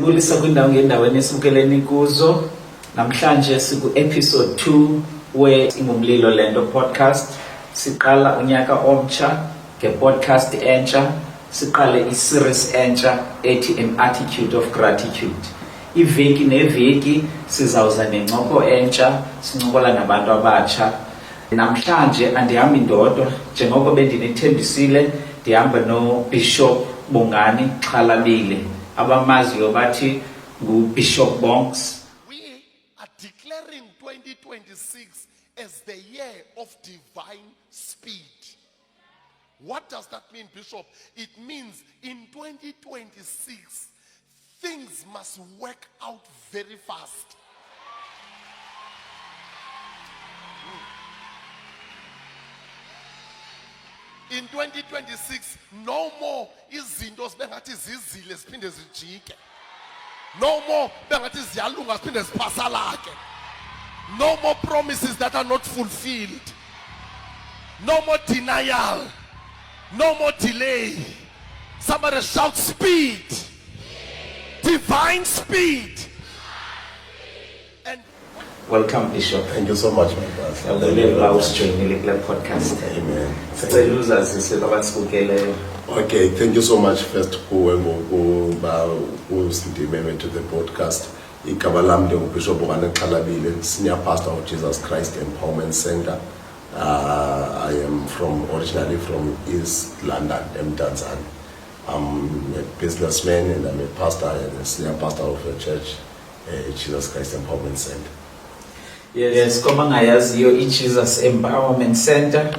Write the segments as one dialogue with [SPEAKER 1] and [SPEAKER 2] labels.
[SPEAKER 1] Siyabulisa kwindawo ngendaweni esibukeleni kuzo. Namhlanje siku episode 2 we ingumlilo lento podcast. Siqala unyaka omtsha nge-podcast entsha. Siqale i-series entsha ethi An Attitude of Gratitude. Iveki neveki sizawuza nencoko entsha, sincokola nabantu abatsha. Namhlanje andihambi ndodwa njengoko bendinithembisile, ndihamba no Bishop Bongani Xhalabile. Abamaziyo bathi ngu-Bishop Bonks.
[SPEAKER 2] We are declaring 2026 as the year of divine speed. What does that mean, Bishop? It means in 2026, things must work out very fast. In 2026, no more izinto bengathi zizile siphinde zijike. No more bengathi ziyalunga siphinde ziphasalake. No more promises that are not fulfilled. No more denial. No more delay. Somebody shout speed. Divine speed. And
[SPEAKER 1] Welcome, Bishop.
[SPEAKER 3] Thank you so much, my brother.
[SPEAKER 1] Joinile kule podcast.
[SPEAKER 3] Amen.
[SPEAKER 1] Sicela uzazise abasibukeleyo.
[SPEAKER 3] Okay, thank you so much first usindimeme to the podcast. Igama lami nginguBishop Bongani Xhalabile, Senior Pastor of Jesus Christ Empowerment Center. I am originally from East London, Mdantsane. I'm a businessman and I'm a pastor and a senior pastor of a church, Jesus Christ Empowerment Center.
[SPEAKER 1] Yes, koma ngayaziyo i-Jesus Empowerment Center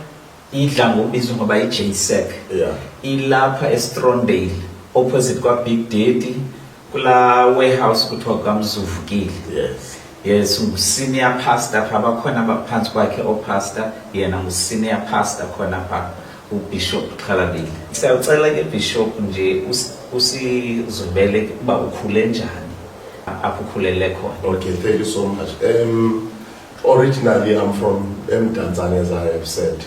[SPEAKER 1] idla ngokubizwa ngoba i-JSEC.
[SPEAKER 3] Yeah.
[SPEAKER 1] Ilapha eStrondale opposite kwa Big Daddy kula warehouse kuthiwa kwaMzuvukile.
[SPEAKER 3] Yes.
[SPEAKER 1] Yes, senior pastor phaba khona baphansi kwakhe opastor, yena ngu-senior pastor khona pha uBishop Xhalabile. Siyacela ke Bishop nje usizobele kuba ukhule njani apho ukhulele khona.
[SPEAKER 3] Okay, thank you so much. Originally, I'm from Mdantsane, as I have said.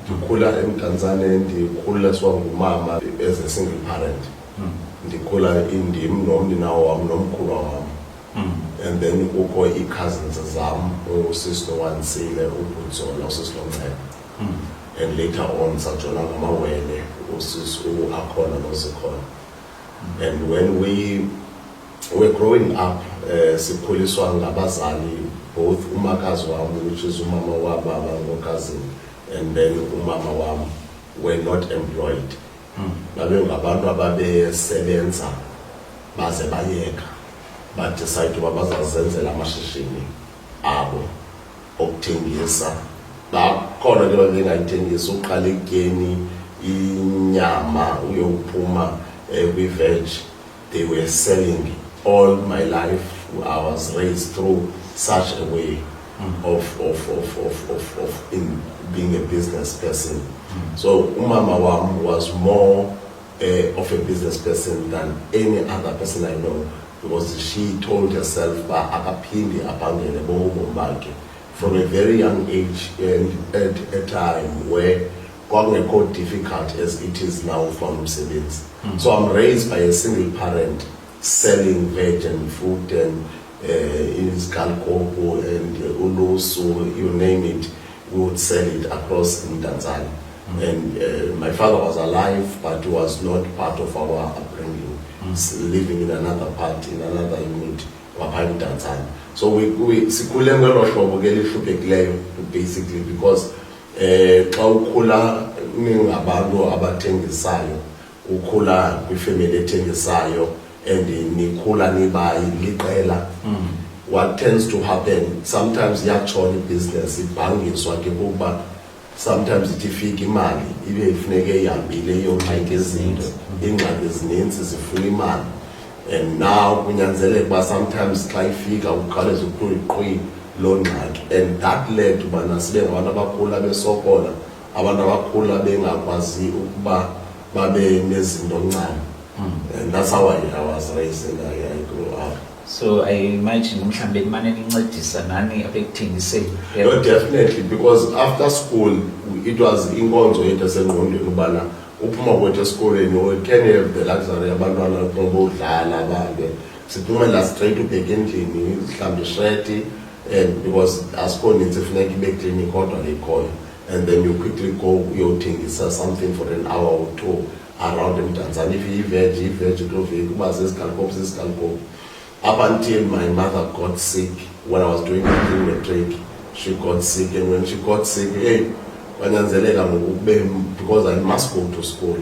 [SPEAKER 3] Ndikhula eMdantsane, ndikhuliswa ngumama as a single parent. Ndikhula indim nomninawo wam nomkhulu wam. And then kukho i-cousins zam, uSisi Wansile, uButzola, uSisi Lomnene. And later on, sajona ngamawele, uSisi Akhona noZikhona. And when we were growing up, sikhuliswa ngabazali, both umakazi wam, which is umama wababa ngokazini, and then umama wam were not employed. Babe ngabantu ababesebenza baze bayeka. But decide uba bazazenzela amashishini abo okuthengisa. Bakhona ke bengayithengisa uqala ekuyeni inyama uyophuma kwi-veg. They were selling. All my life I was raised through such a way of in being a business person. So umama wam was more of a business person than any other person I know, because she told herself from a very young age, and at a time where quite difficult as it is now from siblings. So I'm raised by a single parent selling veg and fruit and in Skalkopo and Ulusu, you name it, we would sell it across in Tanzania. And my father was alive, but was not part of our upbringing, living in another part, in another unit, in Tanzania. So we basically because ukula ningabantu abathengisayo, ukula kwifamily ethengisayo, and nikhula nibayi liqela. What tends to happen sometimes yatshona business ibhangiswa ke kuba sometimes itifika imali ibe ifuneke ihambile iyonqayika izinto, ingxaki ezininzi zifuna imali, and now kunyanzeleka uba sometimes xa ifika uqaleza ukuyiqhwi loo ngxaki, and that led to bana sibe ngabantu abakhula besokola, abantu abakhula bengakwazi ukuba babe nezinto ncam. And that's how I was raised and I grew up.
[SPEAKER 1] So I imagine mhlambe kumane nincedisa nani abekuthengiseni.
[SPEAKER 3] No, definitely, because after school it was inkonzo yethu esengqondweni ubana uphuma kwethu esikoleni we can have the luxury abantwana bokudlala babe sidumela straight ubheka endlini mhlambe ishrethi, and because asikhona ifuneka ibe clinic kodwa lekhoyo, and then you quickly go uyothengisa something for an hour or two around eMdantsane. If you veg kuba zesigalikopu. Up until my mother got sick when I was doing the matric, she got sick, and when she got sick, because I must go to school,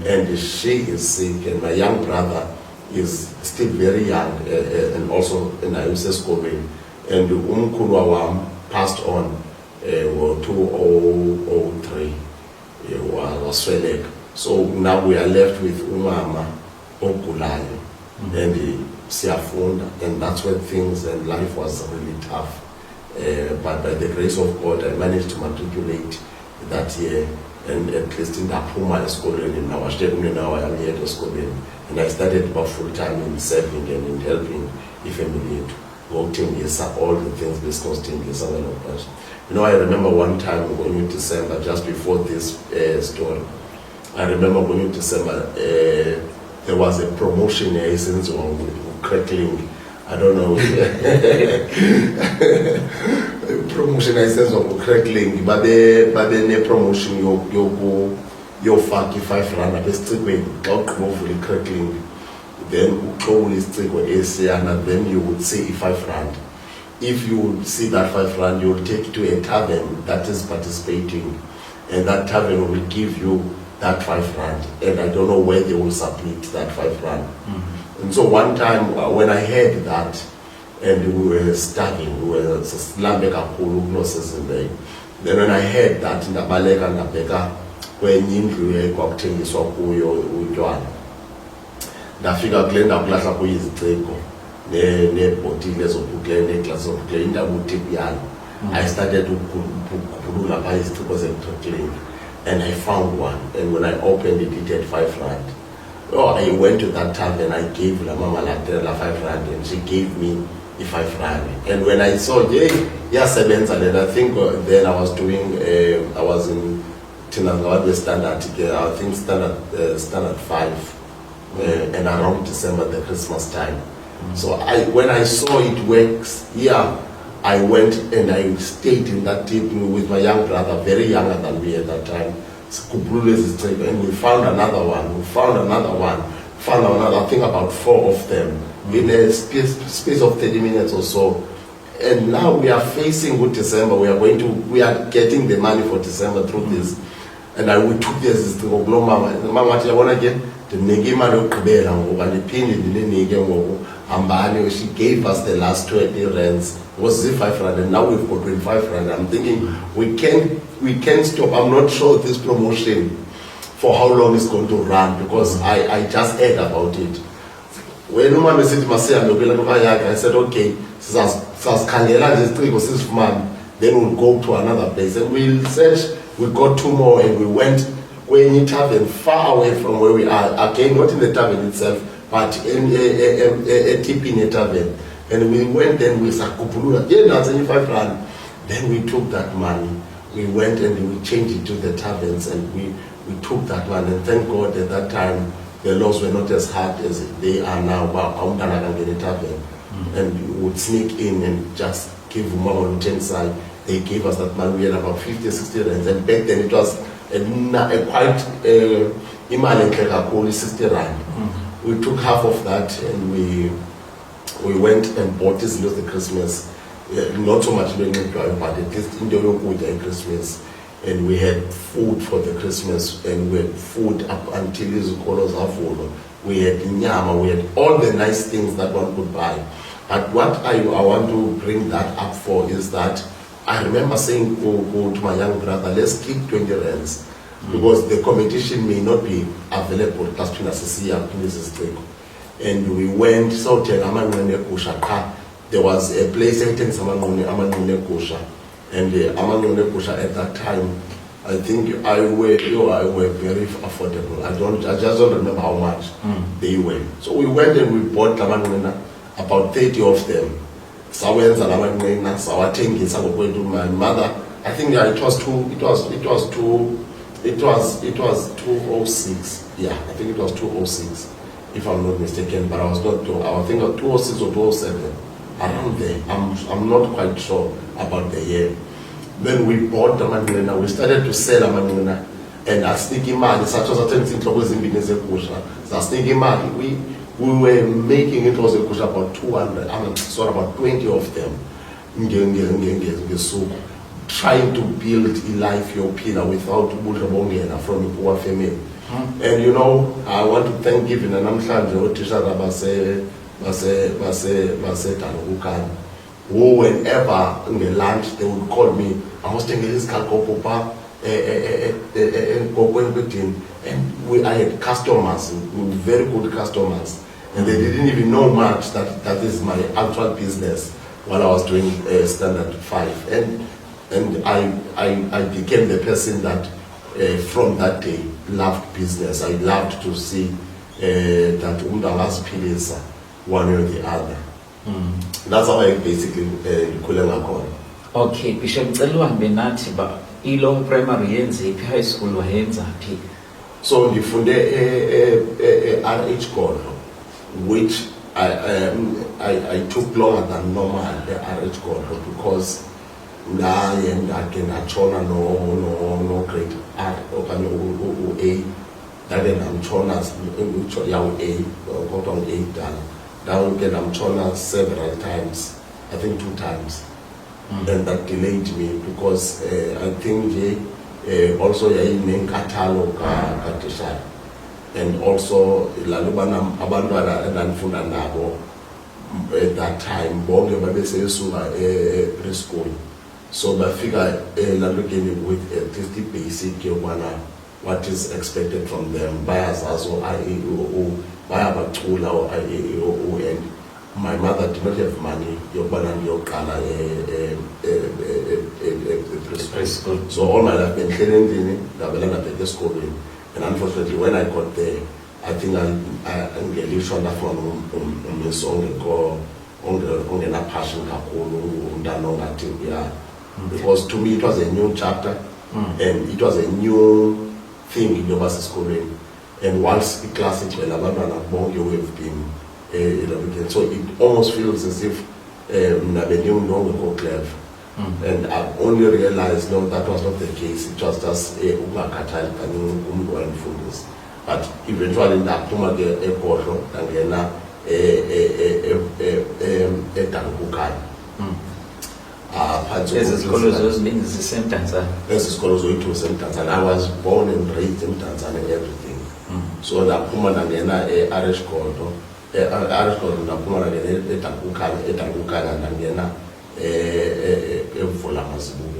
[SPEAKER 3] and she is sick, and my young brother is still very young, and also in Ayuse school, and umkhulu wam passed on 2003 wasweleka. So now we are left with umama ogulayo, and siyafunda, and that's when things and life was really tough. But by the grace of God, I managed to matriculate that year, and at least in Apuma esikoleni now I am here to school, and I started about full time in serving and in helping the family to ngokuthengisa all the things besithengisa ngelo xesha. You know, I remember one time going in December, just before this story, I remember going in December, there was a promotion here since crackling. I don't know. Promotion I sense of crackling, but the promotion you fuck if I run up a street way, hopefully crackling. Then probably street way and then you would see 5 rand. If you would see that 5 rand, you will take it to a tavern that is participating, and that tavern will give you that 5 rand, and I don't know where they will submit that 5 rand. And so one time when I heard that, and we were studying, we were Islamic Apolognosis in there. Then when I heard that in the Balega and the Beka, when you cocktail is up with your John, the figure Glenda Glasa is Draco, ne botiles of Glen, class of Glenda Mutipian. I started to put up his was a clinic, and I found one, and when I opened it, it had 5 rand. Oh, I went to that tavern, I gave La Mama Latella 5 rand, and she gave me the 5 rand. And when I saw, and I think then I was doing, I was in Tinangawade Standard, I think Standard 5, and around December, the Christmas time. So when I saw it works, I went and I stayed in that team with my young brother, very younger than me at that time. And we found another one, found another, I think about 4 of them in a space of 30 minutes or so. And now we are facing good December. We are getting the money for December through this. And we took this to go, Mama, I want to get the Negima and the pin in the Ambani. She gave us the last 20 rands. It was 5 rand, and now we've got 25 rand. I'm thinking we can't stop. I'm not sure this promotion for how long it's going to run, because I just heard about it. When no man said I said, okay, then we'll go to another place, and we'll search. We got 2 more, and we went in a tavern far away from where we are. Again, not in the tavern itself, but in a tip in a tavern. And we went and we sakupulula, that's 5 rand. Then we took that money. We went and we changed it to the taverns, and we took that one. And thank God at that time the laws were not as hard as they are now. And we would sneak in and just give Mama 10 side. They gave us that money. We had about 50, 60 rands. And back then it was quite imali 60 rand. We took half of that, and we went and bought this little Christmas. Not so much but at least in the Christmas. And we had food for the Christmas, and we had food up until his colors are full. We had nyama, we had all the nice things that one could buy. But what I want to bring that up for is that I remember saying go to my young brother, let's keep 20 rands, because the competition may not be available. And we went, so there was a place and Amangone Kusha at that time, I think I were very affordable. I just don't remember how much they were. So we went and we bought Amangona, about 30 of them. Sawens and Amangona, Sawating is going to my mother. I think it was 206. Yeah, I think it was 206. if I'm not mistaken, but I was not. I think 2006 or 2007, around there. I'm not quite sure about the year. Then we bought the manina. We started to sell the manina, and I sneaky money. Such as attempting to was in business kusha. So sneaky money. We were making it was a kusha about 200. Sorry, about 20 of them. Trying to build a life your pillar without bulabongena from a poor family. And you know, I want to thank even and I'm glad the teacher who whenever in the lunch they would call me, I was taking this calcopopa and I had customers, very good customers, and they didn't even know much that is my actual business while I was doing Standard 5. And I became the person that from that day loved business. I loved to see that umdala's pilisa one or the other. That's how I basically kulela khona.
[SPEAKER 1] Okay, Bishop Tselwa Benati ba ilo primary yenze high school wayenza phi?
[SPEAKER 3] So ndifunde RH Gordon, which I took longer than normal RH Gordon because naye ndake natshona no grade R okanye u-A ndake ndamtshona yawu A kodwa ngu-A dala ndake ndamtshona several times, I think 2 times. And that delayed me because I think also yayinenkathalo katishara, and also lalubana abantwana endandifunda nabo at that time bonke babesesuka preschool. So bafika lalukeni with at least the basic yobana what is expected from them. Bayazazo IAO, bayabacula or IAO, and my mother did not have money yobana ndiyokala preschool. So all my life been cleaning ndabelana bheke esikolweni, and unfortunately when I got there I think angelishwa ndafuna umiso ongena passion kakhulu umntana ongathi yeah. Because to me it was a new chapter, and it was a new thing in Yobasi School. And once the class is well, you have been so it almost feels as if Nabenyum no go clever. And I only realized no, that was not the case. It was just a Umakatal and foods. But eventually that Tumage a portion and then a Tangukai.
[SPEAKER 1] As scholars those means the same Tanzania.
[SPEAKER 3] As scholars it was in Tanzania. I was born and raised in Tanzania and everything. So the Puma Nangena Irish Cordo, Irish Cordo, the Puma Nangena, Nangena,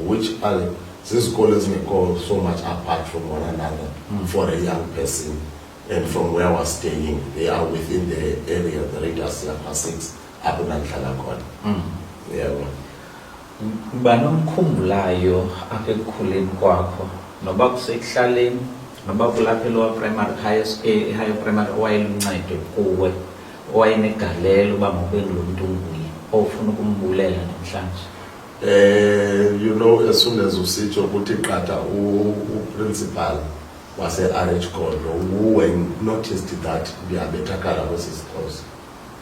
[SPEAKER 3] which are these scholars may call so much apart from one another for a young person. And from where I was staying, they are within the area, the radius of 6 up in Antalakon. Yeah.
[SPEAKER 1] Banomkhumbulayo apha ekukhuleni kwakho noba kusekuhlaleni noba kulapha lower primary high primary owayeluncedo kuwe owayenegalelo uba mawube ngulo mntu unguye ofuna ukumbulela namhlanje?
[SPEAKER 3] You know, as soon as usitsho ukuthi qatha u-principal wase-RH Gordon who noticed that ndiyabethakala kwesisixhosa.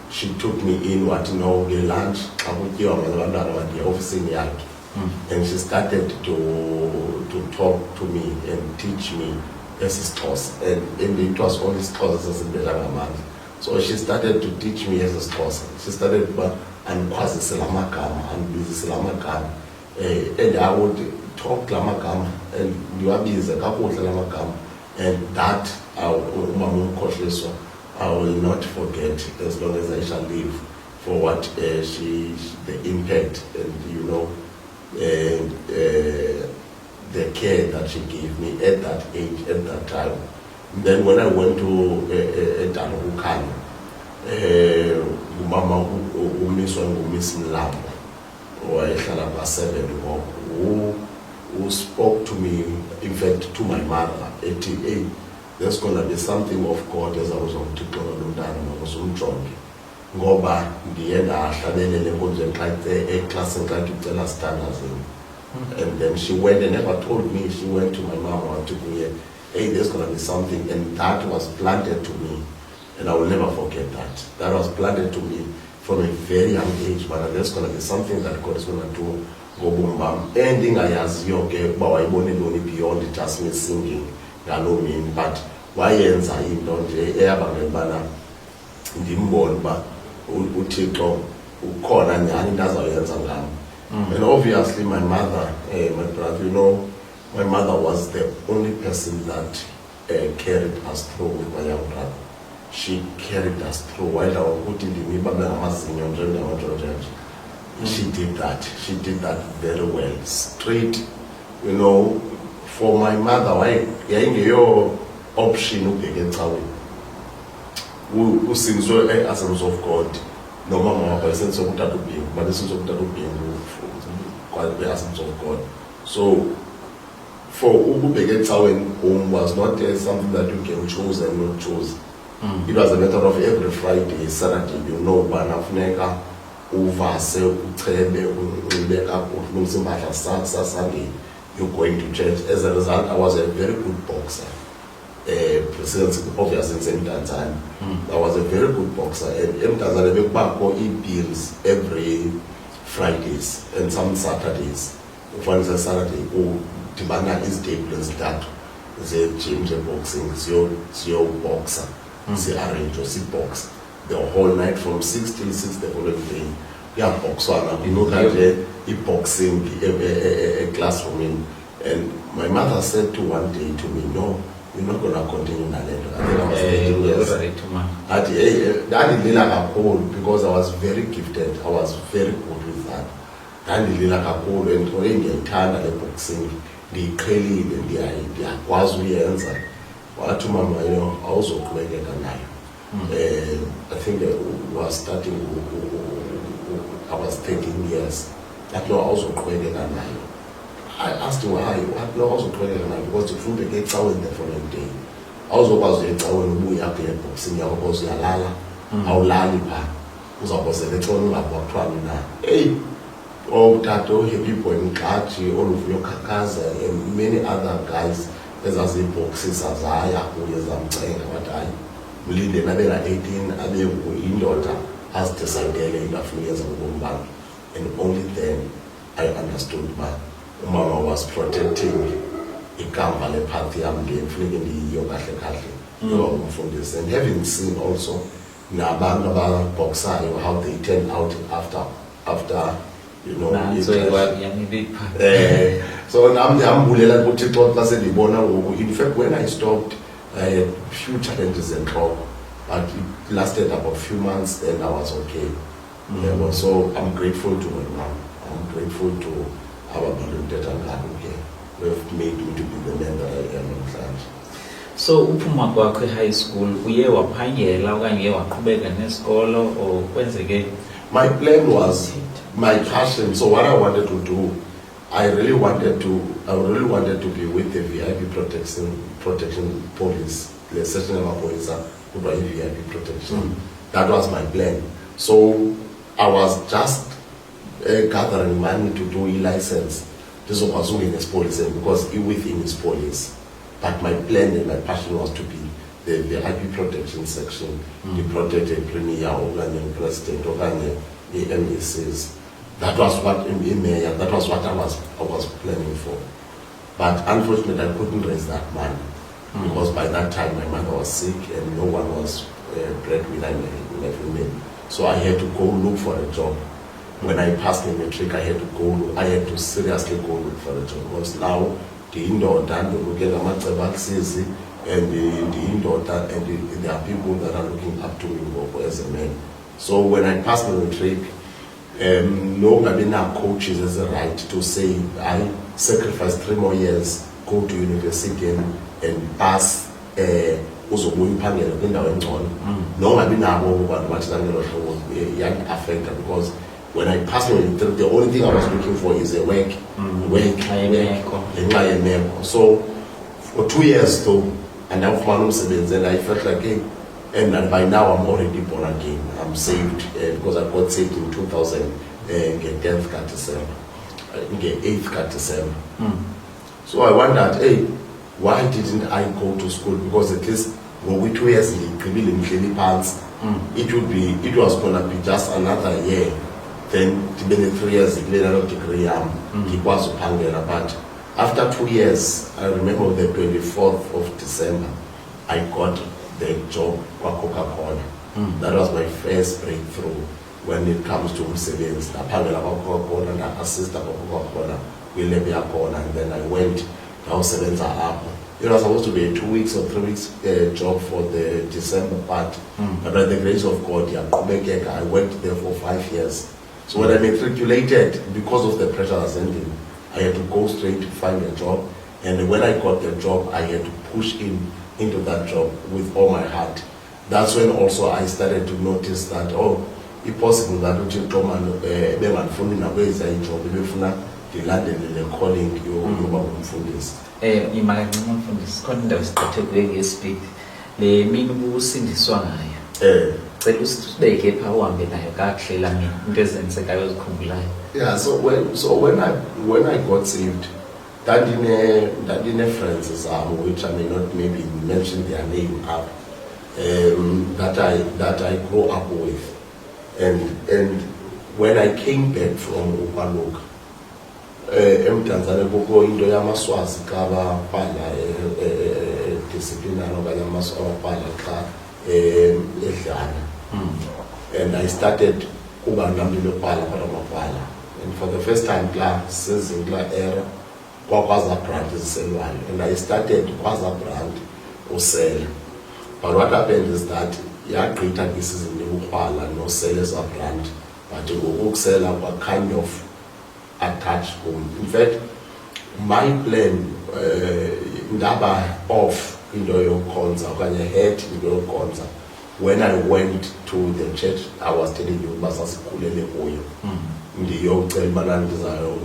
[SPEAKER 3] She took me in what lunch and she started to talk to me and teach me as Xhosa, and it was only Xhosa as in Belangamandla. So she started to teach me as Xhosa. She started and Silamagama and busy Silamagama, and I would talk Lamagama and you are busy a couple of Lamagama, and that I will not forget as long as I shall live for what the impact and the care that she gave me at that age, at that time. Then when I went to Danukan, Mama Miss Mlambo, or 7, who spoke to me, in fact to my mother, 88. There's going to be something of God as I was on Tikon and I was on John. Go back, the end, I had a class and tried to tell us standards. And then she went and never told me. She went to my mom and took me, hey, there's going to be something. And that was planted to me And I will never forget that. That was planted to me from a very young age, but that's going to be something that God is going to do. Ending I as yoke, but I won't only beyond just me singing, I know mean, but why ends I don't ever ndimbona ba uThixo ukhona nyani ndazayenza ngami. And obviously my mother, my brother, you know, my mother was the only person that carried us through with my young brother. She carried us through while I was putting the she did that. She did that very well. Straight, you know, for my mother, why your option who sings so essence of God, no matter essence of that being, but essence of that being quite the essence of God. So for who began home was not something that you can choose and not choose. It was a matter of every Friday, Saturday, you know, Banafneka, uvase uchebe ubeka uMsimahla Sunday you're going to church. As a result, I was a very good boxer. Obviously in Tanzania, I was a very good boxer. And in Tanzania, we back bills every Fridays and some Saturdays. For instance, Saturday, Timana is tables that the gym, the boxing, your boxer, the arrange or box. The whole night from 6 till 6 the following day. Yeah, box one. You know that boxing a classroom. And my mother said to one day to me, no, you're not going to continue that. I think I was 18 years. That did like because I was very gifted. I was very good with that. That did like a cool and already entire the boxing, the clearly the was we answer. What to mama, you know, also created a knife. I think was starting. I was 13 years. That law also created a knife. I asked him why. What law also created a knife? Because the food gets out in the following day. I also was a town who ya play boxing. I was a lala. How lalipa. Was a little about Tramina. Hey, oh, Tato, heavy point, Kachi, all of your Kakaza, and many other guys. As I say, boxes as I who I'm saying what I. Lead another 18 other in daughter as decided in a few years ago, and only then I understood my mama was protecting a company party I'm getting in the yoga from this, and having seen also Nabanga boxer how they turned out after you know. So now I'm in fact when I stopped. I had few challenges and trouble, but it lasted about a few months, and I was okay. So I'm grateful to my mom. I'm grateful to our beloved and who have made me to be the man that I am in fact.
[SPEAKER 1] So uphuma kwakho high school uye waphangela okanye waqhubeka nesikolo or kwenzeke?
[SPEAKER 3] My plan was my passion. So what I wanted to do, I really wanted to be with the VIP protection police, the certain police who brought VIP protection. That was my plan. So I was just gathering money to do e-license. This was doing as police because within is police. But my plan and my passion was to be the VIP protection section, the protected premier, Ugandan president, Ugandan MSs. That was what that was what I was planning for. But unfortunately I couldn't raise that money because by that time my mother was sick and no one was breadwinner in my family. So I had to go look for a job. When I passed the matric, I had to seriously go look for a job because now the indoor done to look at the and the indoor done and there are people that are looking up to me as a man. So when I passed the matric, no Gabina coaches has a right to say I sacrifice 3 more years, go to university and pass affected because when I passed the only thing I was looking for is a work. So for 2 years though, and I felt like and by now I'm already born again. I'm saved because I got saved in 2000 and get 10th cut December, get 8th cut December. So I wondered, hey, why didn't I go to school? Because at least ngoku 2 years ndigqibile ndihleli phansi it was gonna be just another year then ndibe ne-3 years kulela loo degree yam ndikwazi uphangela. But after 2 years, I remember the 24th of December, I got the job kwa Coca-Cola. That was my first breakthrough when it comes to umsebenzi. Ndaphangela kwa Coca-Cola, nda-assista kwa Coca-Cola kwilab yakhona, and then I went ndawusebenza apho. It was supposed to be a 2 weeks or 3 weeks job for the December part, but by the grace of God, I worked there for 5 years. So when I matriculated, because of the pressure I was ending, I had to go straight to find a job, and when I got the job, I had to push into that job with all my heart. That's when also I started to notice that, oh, it's possible that benganifuni nakwenza ijob befuna ndilandele calling yokuba umfundisi.
[SPEAKER 1] Imali kancane umfundisi khona indawo esiqathekile ngespeed le mina ubusindiswa ngayo. Cela usibeke pha uhambe nayo kakuhle la mina into ezenzekayo ezikhumbulayo.
[SPEAKER 3] Yeah, so when I got saved, dadine friends zami, which I may not maybe mention their name up, that I grew up with, and when I came back from Upaluk, eMtanzania kukho into yamaswazi xa baphala disciplinary okanye amaswazi abaphala xa edlala, and I started kuba ngambile phala kwaMaphala, and for the first time class sezingla era kwakwaza brand iselwayo, and I started kwaza brand usela. But what happened is that yagqitha isizini yokukhwala nosele sa brand, but ngokusela kwa kind of attached home. In fact, my plan ndaba off into yokukhonza okanye head into yokukhonza when I went to the church I was telling you uba sasikhulele kuyo. Ndiyocela ubana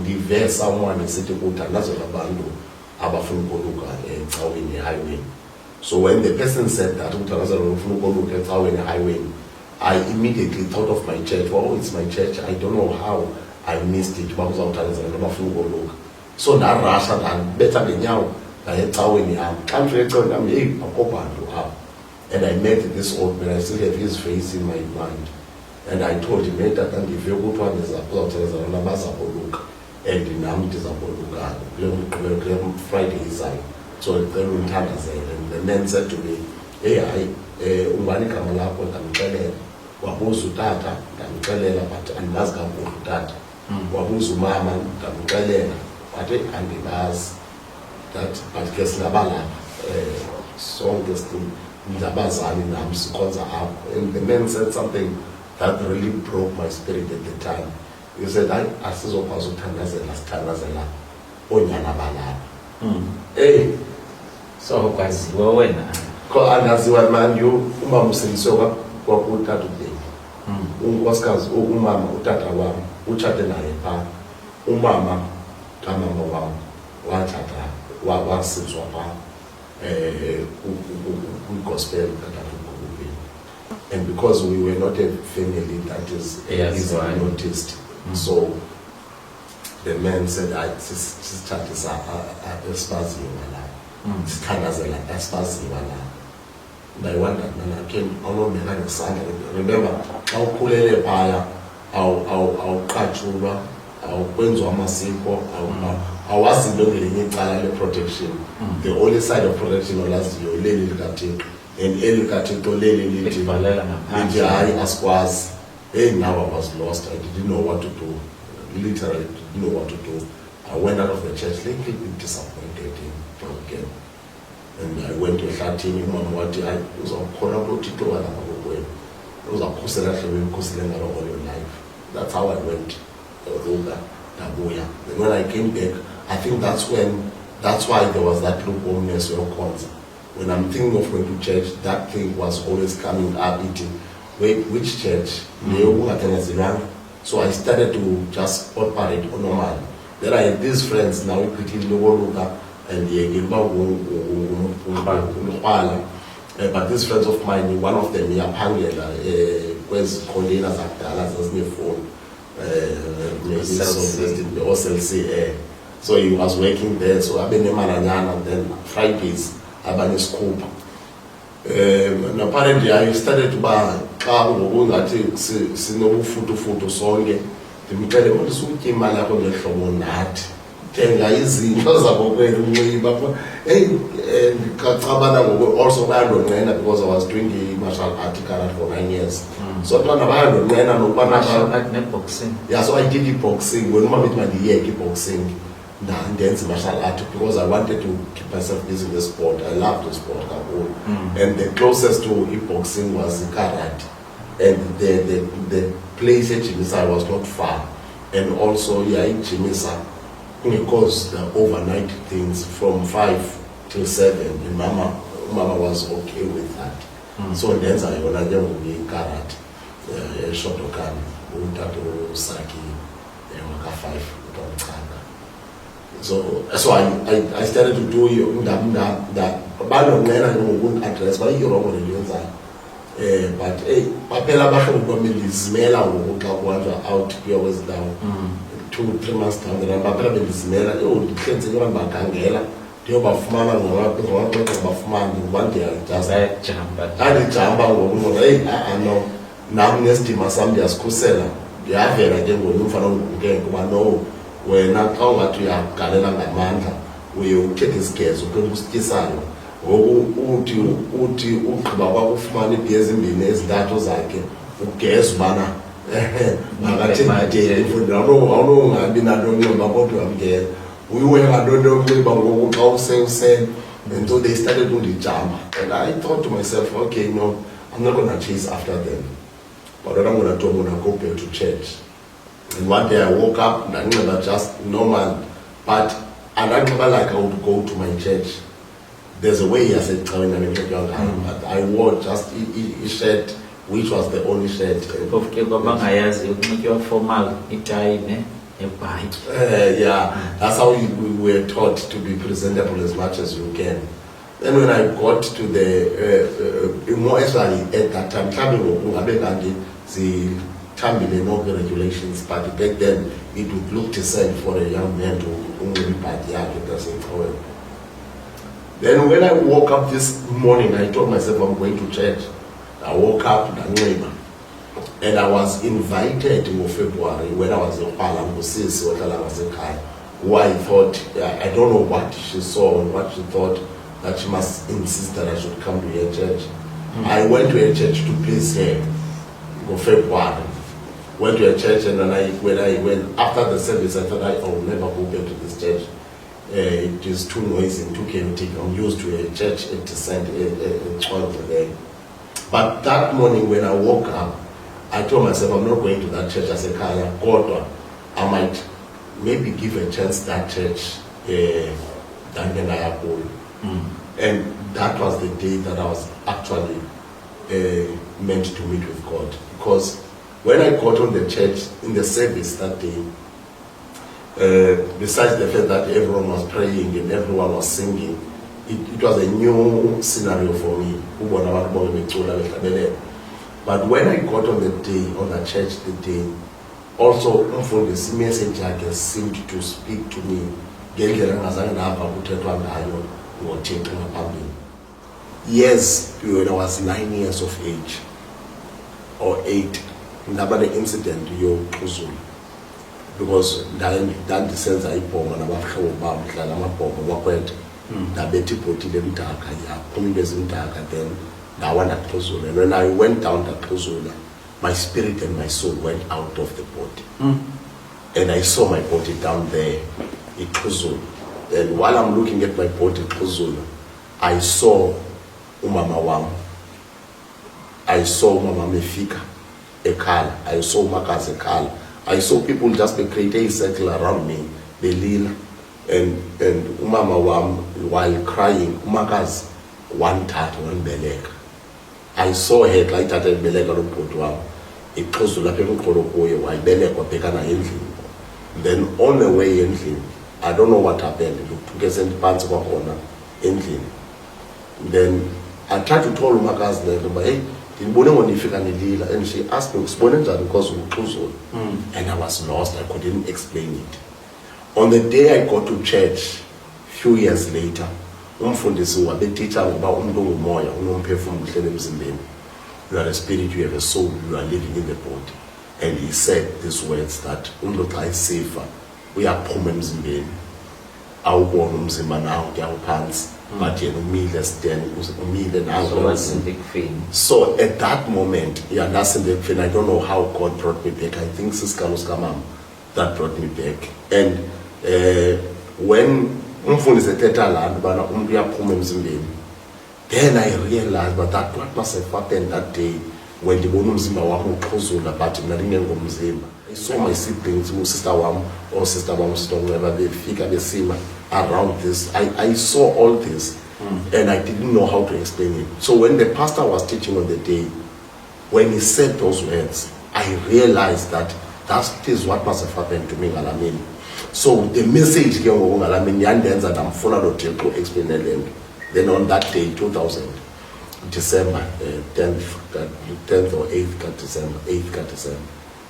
[SPEAKER 3] ndive someone esithi kuthandazela abantu abafuna ukoluka ecaweni highway. So when the person said that uthandazela ufuna ukoluka ecaweni highway, I immediately thought of my church. Oh, it's my church. I don't know how I missed it. So that Russia and better than now, I had Taweni country up. And I met this old man, I still have his face in my mind. And I told him that if you go to one is a look and in Friday is so then and the man said to me, hey, Umani Kamalako Kamkele, Wabuzu Tata, Kamkele, but and Nazga Tata. Wabuzu mama ndamxelela wathi andibazi that but ke sinabala sonke ndabazali nami sikhonza apho, and the man said something that really broke my spirit at the time. He said hayi asizokwazi ukuthandazela sithandazela onyana balapha.
[SPEAKER 1] So kwaziwa wena
[SPEAKER 3] ko angaziwa manje uma musindiswe kwakuthatha ubheki unkosikazi umama utata wami utshate naye pha, umama kamama wami wathatha wasizwa pha gospel and because we were not a family that is easily noticed, so the man said I sithathe espaziwe la sithandazela espaziwe la. And I wondered, man, I came alone Sunday. Remember, how kulele paya, how kachulwa, how kwenzo amasiko, how was in the protection. The only side of protection was your lady katik, and Eli katik to lady liti, as hey, now I was lost. I didn't know what to do. Literally didn't know what to do. I went out of the church, a little bit disappointed again. And I went to Hlathini, I was a corrupt all your life. That's how I went Ruga, Nagoya. And when I came back, I think that's why there was that lukewarmness or concern. When I'm thinking of going to church, that thing was always coming up, eating. Wait, which church? So I started to just operate on normal. Then I had these friends now pretty low and but these friends of mine, one of them, was containers at the phone, OSLC. So he was working there. So I've been in Mananyana, and then Fridays, I've been in school. And apparently I started to buy xa ngokungathi sinobufutufutu sonke ndimxele kodwa sukutya imali yakho ngehlobo nathi thenga izinto zabo kweli unxiba ndicabana ngoku also bayandonqena because I was doing the martial art karate for 9 years so abantwana bayandonqena nokuba
[SPEAKER 1] boxing.
[SPEAKER 3] yeah, so I did the boxing when umama ithi mandiyeke i-boxing ndenze martial art because I wanted to keep myself busy in the sport. I loved the sport kakhulu and the closest to boxing was karate and the place eJimisa was not far and also iJimisa because the overnight things from 5 till 7 and mama was okay with that so ndenza yona njengokuyi karate eShotokan utata uSaki waka 5 utamchanga so I started to do that banonqena ngoku-address bayirongo le nto yenzayo but baphela abahlobo bami ndizimela ngoku xa kuhanjwa out kuya kwezindawo 2-3 months down the line baphela bendizimela ndihlenzeke abantu bagangela ndiyobafumana ngamaxoxa bafumane ngoba ndiyajamba ngoku no nam nesidima sam ndiyasikhusela ndiyavela ke ngoku umfana onguke kuba no wena xa ungathi uyagalela ngamandla uye uthethe isigezo ke usityisayo ngoku uthi ugqiba kwakufumana iibhiya ezimbini ezintathu zakhe ugeza ubana awunongabi nanto yonxiba kodwa uyamgeza uyiwe ngantoni yonxiba ngoku xa useni and so they started undijamba and I thought to myself okay no I'm not going to chase after them but what I'm going to do I'm going to go back to church. And one day I woke up and I never just normal, but I never like I would go to my church. There's a way I said, but I wore just a shirt, which was the only shirt. Yeah, that's how we were taught to be presentable as much as you can. Then when I got to the more especially at that time, no regulations, but back then it would look decent for a young man to only party out with us in Korea. Then when I woke up this morning, I told myself I'm going to church. I woke up and I was invited in February when I was in Kuala, who I thought, I don't know what she saw and what she thought, that she must insist that I should come to her church. I went to her church to please her in February. Went to a church and then when I went after the service, I thought I will never go back to this church. It is too noisy and too chaotic. I'm used to a church at descent there. But that morning when I woke up, I told myself I'm not going to that church. I said, Kaya, God, I might maybe give a chance that church. And that was the day that I was actually meant to meet with God, because when I got on the church in the service that day, besides the fact that everyone was praying and everyone was singing, it was a new scenario for me. But when I got on the day, on the church the day, also this messenger seemed to speak to me. Yes, when I was 9 years of age, or 8, ndaba incident yokuxhuzula because ndandisenza ibhonga nabahlobo bam mhlala amabhongo bakwethu ndabetha ibhotile emdaka yaphuma into ezimdaka then ndawa ndaxhuzula. And when I went down ndaxhuzula, my spirit and my soul went out of the body and I saw my body down there ixhuzula. And while I'm looking at my body ixhuzula, I saw umama wam, I saw umama mefika ekhala, I saw umakazi ekhala, I saw people just be creating a circle around me belila, and umama wam while crying umakazi wanthatha wambeleka. I saw her like that ebeleka lo bhoti wam ixhuzula lapha emqolo kuye wayibelekwa bhekana endlini. Then on the way endlini, I don't know what happened, ndithuke sendiphansi kwakhona endlini. Then I tried to tell umakazi le nto, hey, ndibone ngonifika nilila, and she asked me usibone njani because uxhuzula. And I was lost, I couldn't explain it. On the day I got to church few years later, umfundisi wabeteacher ngoba umuntu ongumoya unomphefumulo uhlele emzimbeni. You are a spirit, you have a soul, you are living in the body. And he said these words that umuntu xa esifa uyaphuma emzimbeni awubona umzimba nawo kuyawuphansi but yena umile stand umile nawo. So at that moment, yeah, that's in the film. I don't know how God brought me back. I think Siskalos Kamam that brought me back. And when umfundisi ethetha laa nto ubana umuntu uyaphuma emzimbeni, then I realized that what must have happened that day when ndibona umzimba wami uxhuzula but mna ndingengomzimba. I saw my siblings, sister wam or sister wam Sitonxeba befika besima around this. I saw all this and I didn't know how to explain it. So when the pastor was teaching on the day, when he said those words, I realized that is what must have happened to me ngalamini. So the message ke ngoku ngalamini yandenza ndamfuna lo Thixo explain le nto. Then on that day, 2000, December 10th or 8th December,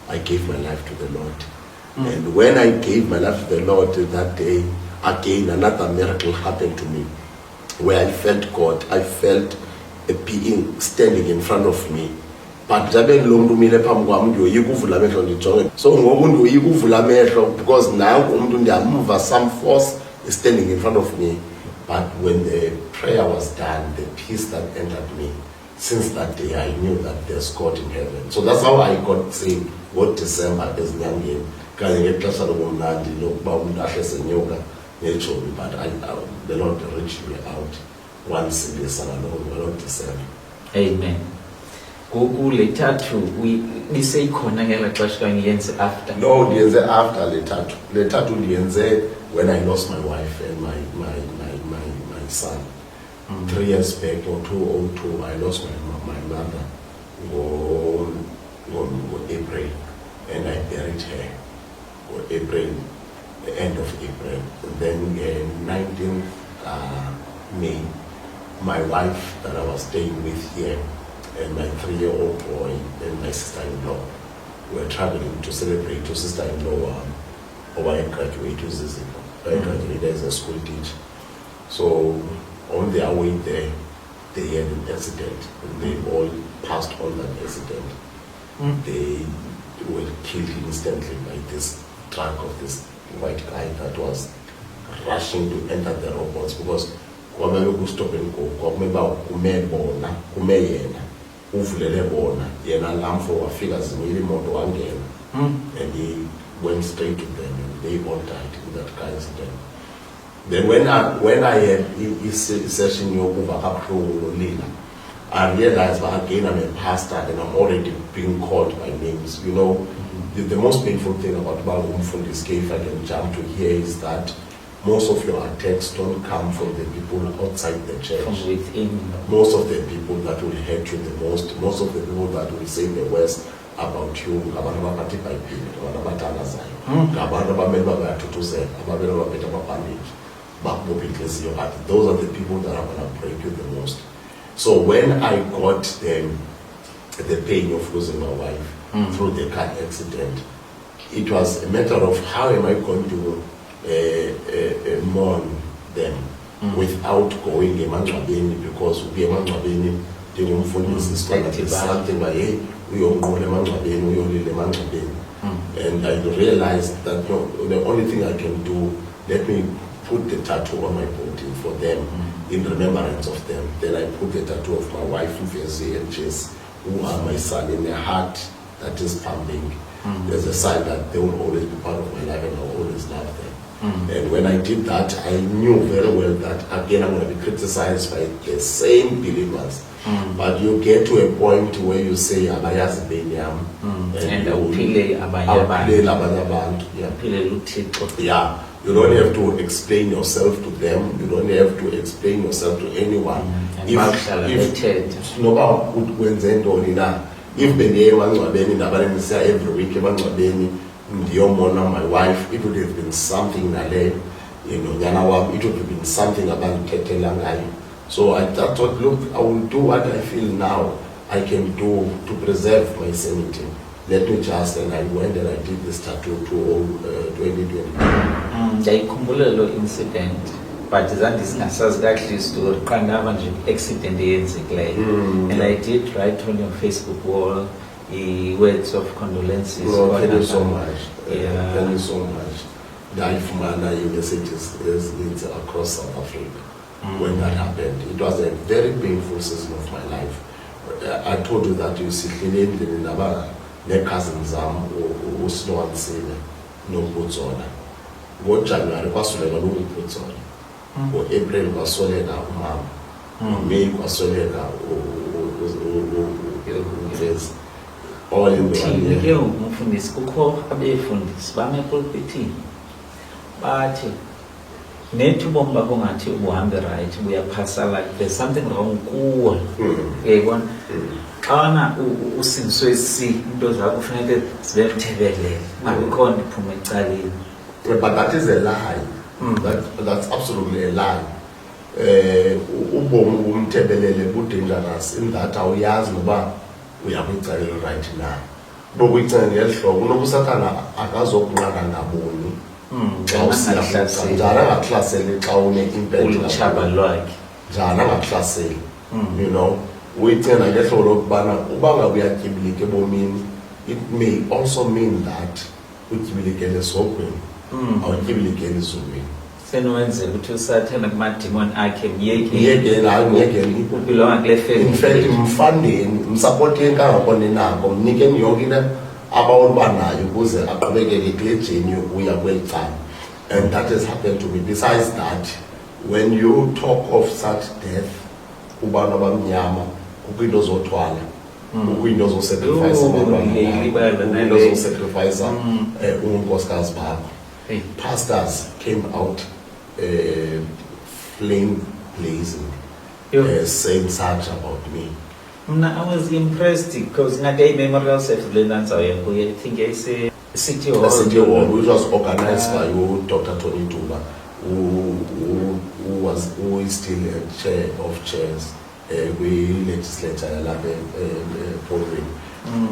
[SPEAKER 3] I gave my life to the Lord. And when I gave my life to the Lord that day, again another miracle happened to me, where I felt God. I felt a being standing in front of me. But jabe lo muntu umile phambi kwami ndiyoyika uvula amehlo ndijonge. So ngoku ndiyoyika uvula amehlo because now umuntu ndiyamva, some force is standing in front of me. But when the prayer was done, the peace that entered me, since that day I knew that there's God in heaven. So that's how I got saved. What December is nyangeni. Kanye ngexesha lokumnandi lokuba umuntu ahle senyoka nejobi, but the Lord reached me out once in this alone, December.
[SPEAKER 1] Amen. Goku letatu liseyikhona ngela xesha kanye yenze after.
[SPEAKER 3] No, ndiyenze after letatu. Letatu ndiyenze when I lost my wife and my son. 3 years back or 2002, I lost my mother on April, and I buried her on April, the end of April. And then 19th May, my wife that I was staying with here, and my 3-year-old boy and my sister-in-law were traveling to celebrate to sister-in-law over I graduate to Zizipo. I graduated as a school teacher. So on their way there, they had an accident, and they all passed on that accident. They were killed instantly by this truck of this white guy that was rushing to enter the robots because kwamele ku stop and go kwameba kume yena uvulele bona yena lamfo wafika zimile imoto wangena and he went straight to them and they all died in that car accident. Then when I had this session yokuva kabuhlungu lila, I realized that again I'm a pastor and I'm already being called by names. You know, the most painful thing about Umfundisi, if I can jump to here, is that most of your attacks don't come from the people outside the church.
[SPEAKER 1] From within.
[SPEAKER 3] Most of the people that will hurt you the most of the people that will say the worst about you, abantu abathi iBhayibhile, abantu abathandazayo, ngabantu abamele bayathuthuzela, abamele babetha amabhandage, bakubopha inhliziyo. But those are the people that are going to break you the most. So when I got the pain of losing my wife through the car accident, it was a matter of how am I going to mourn them without going emangcwabeni, because emangcwabeni ndingumfundisi is something like hey uyonqula emangcwabeni uyolila emangcwabeni. And I realized that no, the only thing I can do, let me put the tattoo on my body for them in remembrance of them. Then I put the tattoo of my wife Mfezi and Jess, who are my son, in their heart that is pumping. There's a sign that they will always be part of my life and I will always love them. And when I did that, I knew very well that again I'm going to be criticized by the same believers. But you get to a point where you say abayazi benyam
[SPEAKER 1] and awuphile abanye abantu.
[SPEAKER 3] Yeah, you don't have to explain yourself to them. You don't have to explain yourself to anyone. If noba ukwenze ntoni na, if bendiye emangcwabeni ndabane ndisiya every week emangcwabeni ndiyomona my wife, it would have been something nale, you know, nyana wam, it would have been something abandithethela ngayo. So I thought, look, I will do what I feel now I can do to preserve my sanity. Let me just, and I went and I did this tattoo to 2020.
[SPEAKER 1] Ndiyayikhumbula lo incident but zange singasazi kahle istory qandaba nje accident eyenzekileyo. And I did write on your Facebook wall words of condolences.
[SPEAKER 3] Well, thank you so much.
[SPEAKER 1] Yeah.
[SPEAKER 3] Thank you so much. Ndayifumana messages ezininzi across South Africa when that happened. It was a very painful season of my life. I told you that sihlele endlini naba ne-cousins zam uSinowansile noButsona. NgoJanuary kwasoleka noButsona. NgoApril kwasoleka umama. NgoMay kwasoleka uGrezi. All in the one year.
[SPEAKER 1] Ke umfundisi kukho abefundisi bame pulpitini bathi nethi ubomi bakho ngathi ubuhambe right buyaphasa, like there's something wrong kuwe. Yayibona xana usindiswe into zakho kufanele zibe mthebelele ngabe khona iphuma ecaleni.
[SPEAKER 3] But that is a lie. That's absolutely a lie. Ubomi umthebelele bu-dangerous in that awuyazi noba uyakwicaleni right now. Bokuyicinga ngehlobo unobusathana akazokunqanda ngaboni xa usiyakuca njani angahlaseli xa
[SPEAKER 1] Uluchaba lwakhe.
[SPEAKER 3] njani angahlaseli. You know, uyicinga ngehlobo lokubana uba ngabe uyatyibilika ebomini, it may also mean that utyibilikele esogweni awutyibilikele ezulwini.
[SPEAKER 1] Senwenzela ukuthi usathana kumadimoni akhe
[SPEAKER 3] Myekeni
[SPEAKER 1] upilonga kule family.
[SPEAKER 3] in fact mfandeni msapoteni kangakho nako mnikeni yonke into abawuba nayo ukuze aqhubekele kule jeni yokuya kweli cala. And that has happened to me. Besides that, when you talk of such death, kubantu abamnyama kukho into zothwala, kukho into zosacrifice kukho into zosacrifice unkosikazi bakho. Pastors came out flame blazing, saying such about me.
[SPEAKER 1] I was impressed because Nagay Memorial Settlement, I think I say City Hall.
[SPEAKER 3] The City Hall, which was organized by you, Dr. Tony Tuba, who is still a chair of chairs. We legislature following.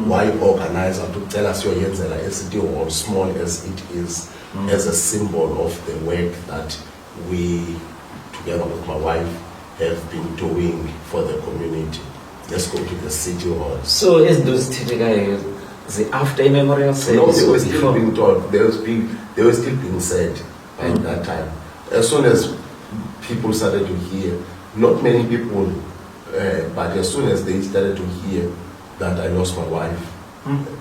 [SPEAKER 3] Why organize and to tell us your Yenzela City Hall, small as it is, as a symbol of the work that we, together with my wife, have been doing for the community. Let's go to the City Hall.
[SPEAKER 1] So, as those guys, the after memorial service?
[SPEAKER 3] No, they were still being taught. They were still being said at that time. As soon as people started to hear, not many people, but as soon as they started to hear that I lost my wife,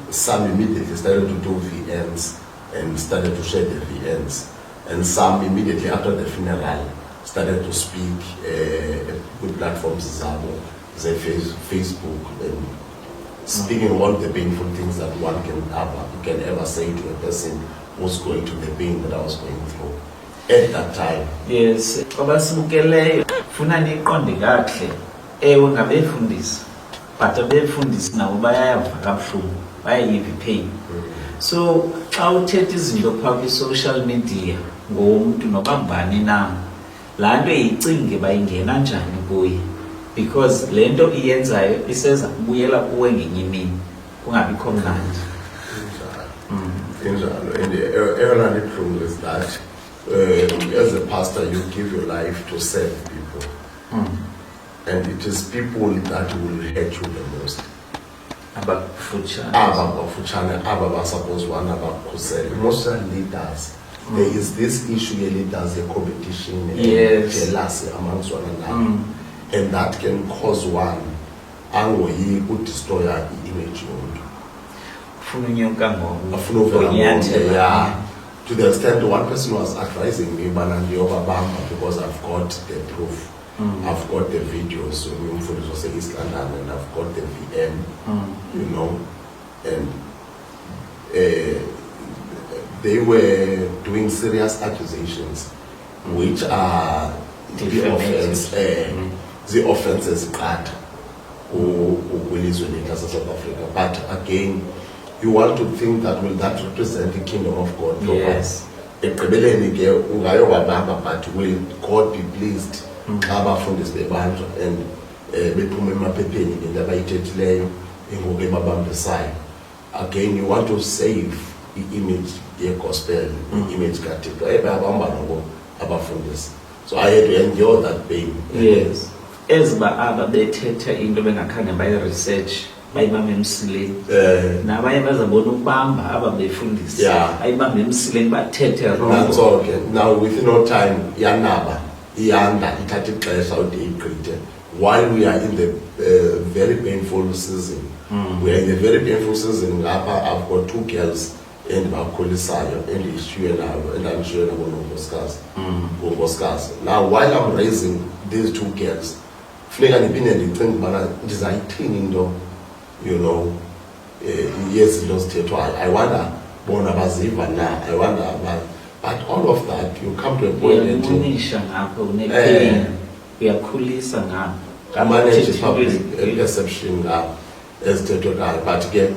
[SPEAKER 3] some immediately started to do VNs and started to share the VNs. And some immediately after the funeral started to speak with platforms, Facebook, and speaking all the painful things that one can ever say to a person who's going through the pain that I was going through at that time.
[SPEAKER 1] Yes, abasibukeleyo funa niqonde kahle ewe ngabefundisi but abefundisi nabo bayayava kabuhlungu bayayiva ipain. So xa uthetha izinto phaa kwi-social media ngomuntu nobambani na laa nto iyicinge bayingena njani kuye, because le nto iyenzayo iseza kubuyela kuwe ngenye imini kungabikho mnandi.
[SPEAKER 3] And the truth is that as a pastor you give your life to serve people, and it is people that will hurt you the most. Most leaders, there is this issue leaders, a competition, jealousy amongst one another, and that can cause one angoyi to destroy the image. To the extent one person was advising me, because I've got the proof. I've got the videos, so it was East London, and I've got the VM, you know, and they were doing serious accusations, which are the offenses who is in South Africa. But again, you want to think that will that represent the kingdom of God?
[SPEAKER 1] Yes.
[SPEAKER 3] But will God be pleased? And again, you want to save the image, the gospel, the image. So I had to endure that pain.
[SPEAKER 1] Yes. Ezba aba bethetha into bengakhange bayi-research bayibambe emsileni nabanye bazabona ukubamba aba befundisa
[SPEAKER 3] Yeah.
[SPEAKER 1] ayibambe emsileni bathethe
[SPEAKER 3] That's
[SPEAKER 1] wrong.
[SPEAKER 3] okay. Now within no time, yanaba, iyanda, ithatha ixesha ude igqithe. While we are in the very painful season, we are in a very painful season. I've got 2 girls and bakhulisayo and I'm sure now while I'm raising these 2 girls, funeka ndiphinde ndicinge ubana ndizayithini into, you know, yezinto zithethwayo. I wonder bona baziva na, I wonder but all of that you come to a point that
[SPEAKER 1] Uyamunisha ngapho unepain uyakhulisa ngapho
[SPEAKER 3] manage public perception ngapho ezithethwe ngayo, but ke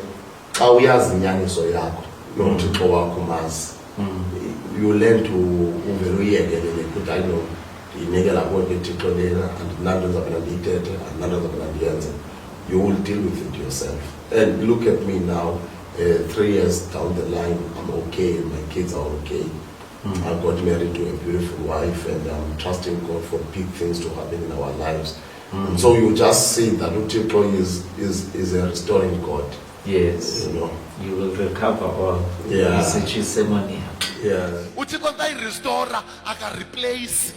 [SPEAKER 3] xa uyazi inyaniso yakho nothixo wakho umazi, you learn to uvele uyekelele ukuthi hayi no ndiyinikela konke thixo lena andinanto ndizabana ndiyithethe andinanto ndizabana ndiyenze. You will deal with it yourself. And look at me now, 3 years down the line, I'm okay, my kids are okay. I got married to a beautiful wife and I'm trusting God for big things to happen in our lives. And so you just see that Uthixo is a restoring God.
[SPEAKER 1] Yes,
[SPEAKER 3] You know.
[SPEAKER 1] you will recover all.
[SPEAKER 3] Yeah.
[SPEAKER 1] Message ceremony.
[SPEAKER 3] Yeah.
[SPEAKER 2] Uthixo xa irestore aka replace.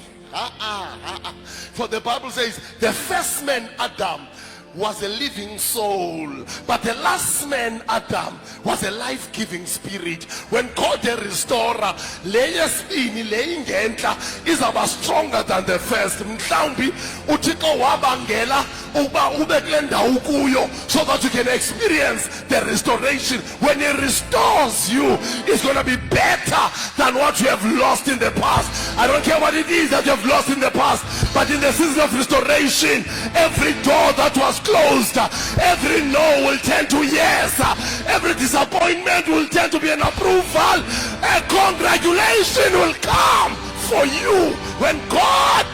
[SPEAKER 2] For the Bible says the first man Adam was a living soul, but the last man Adam was a life-giving spirit. When God the restorer, leyesibini leyingentla izaba stronger than the first. Mhlawumbi uThixo wabangela uba ube kule ndawo ukuyo so that you can experience the restoration. When he restores you, it's going to be better than what you have lost in the past. I don't care what it is that you have lost in the past, but in the season of restoration, every door that was closed, every no will turn to yes, every disappointment will turn to be an approval, a congratulation will come for you when God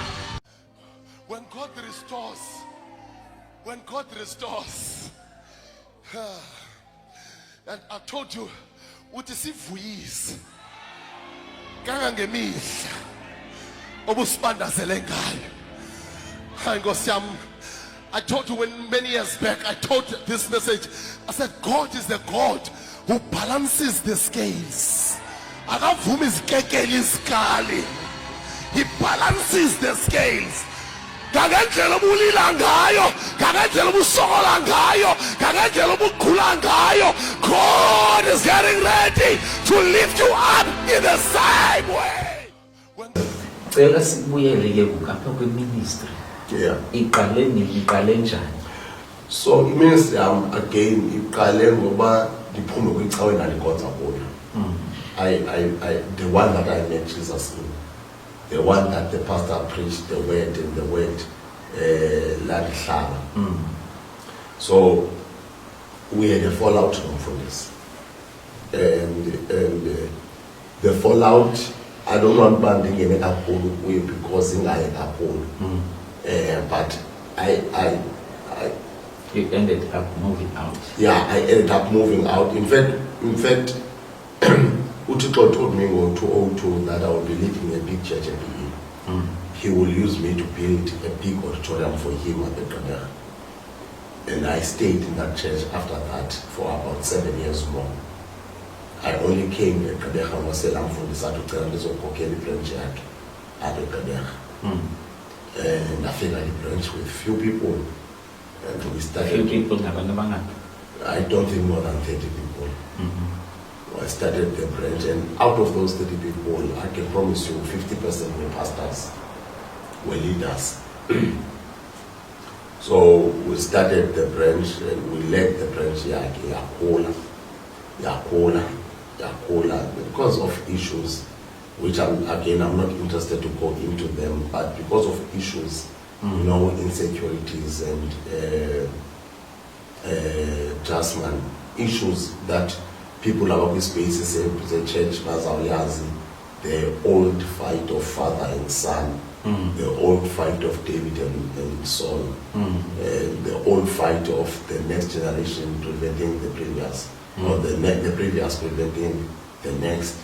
[SPEAKER 2] restores. When God restores. And I told you, uthi sivuyise kangangemihla obusibandazele ngayo. Hayi Nkosi yami, I told you when many years back I taught this message. I said God is the God who balances the scales. Akavumi izikekeli isikali. He balances the scales. Kangendlela obulila ngayo, kangendlela obusokola ngayo, kangendlela obukhula ngayo, God is getting ready to lift you up in the same way.
[SPEAKER 1] Cela sibuyele ke ngapha kweministry.
[SPEAKER 3] Yeah.
[SPEAKER 1] Iqale nini, iqale njani?
[SPEAKER 3] So ministry again iqale ngoba ndiphume kwicawe ndalikotsa kuyo. The one that I met Jesus in, the one that the pastor preached the word and the word lalihlala. So we had a fallout from this, and the fallout, I don't want banding in a way because in I but I
[SPEAKER 1] You ended up moving out.
[SPEAKER 3] yeah, I ended up moving out. In fact, Uthixo told me in 2002 that I will be leading a big church at PE. He will use me to build a big auditorium for him at the Gqeberha. And I stayed in that church after that for about 7 years more. I only came at Gqeberha and was ndamfundisa ucela ndizokhokhela ibranch yakhe at Gqeberha. And I figured a branch with few people. And we started.
[SPEAKER 1] Few people ngabantu abangaphi?
[SPEAKER 3] I don't think more than 30 people. I started the branch, and out of those 30 people, I can promise you 50% were pastors, were leaders. So we started the branch and we led the branch Yakola, because of issues, which I'm not interested to go into them, but because of issues, you know, insecurities and issues that people are spaces in the church, the old fight of father and son, the old fight of David and Saul, the old fight of the next generation preventing the previous, or the previous preventing the next,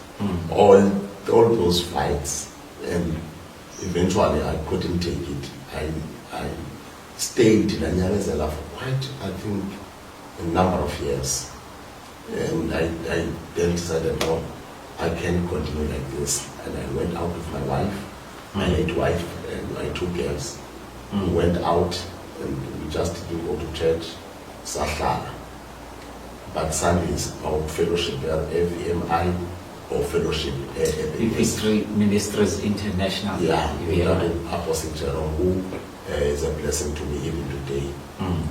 [SPEAKER 3] all those fights. And eventually I couldn't take it. I stayed in Anyamezela for quite, I think, a number of years. And I then decided, no, I can't continue like this. And I went out with my wife, my late wife, and my 2 girls. We went out and we just didn't go to church, Sahlala. But Sundays, our fellowship at AVMI or fellowship at
[SPEAKER 1] Victory Ministries International.
[SPEAKER 3] yeah,
[SPEAKER 1] Yeah.
[SPEAKER 3] Apostle Jerome, who is a blessing to me even today.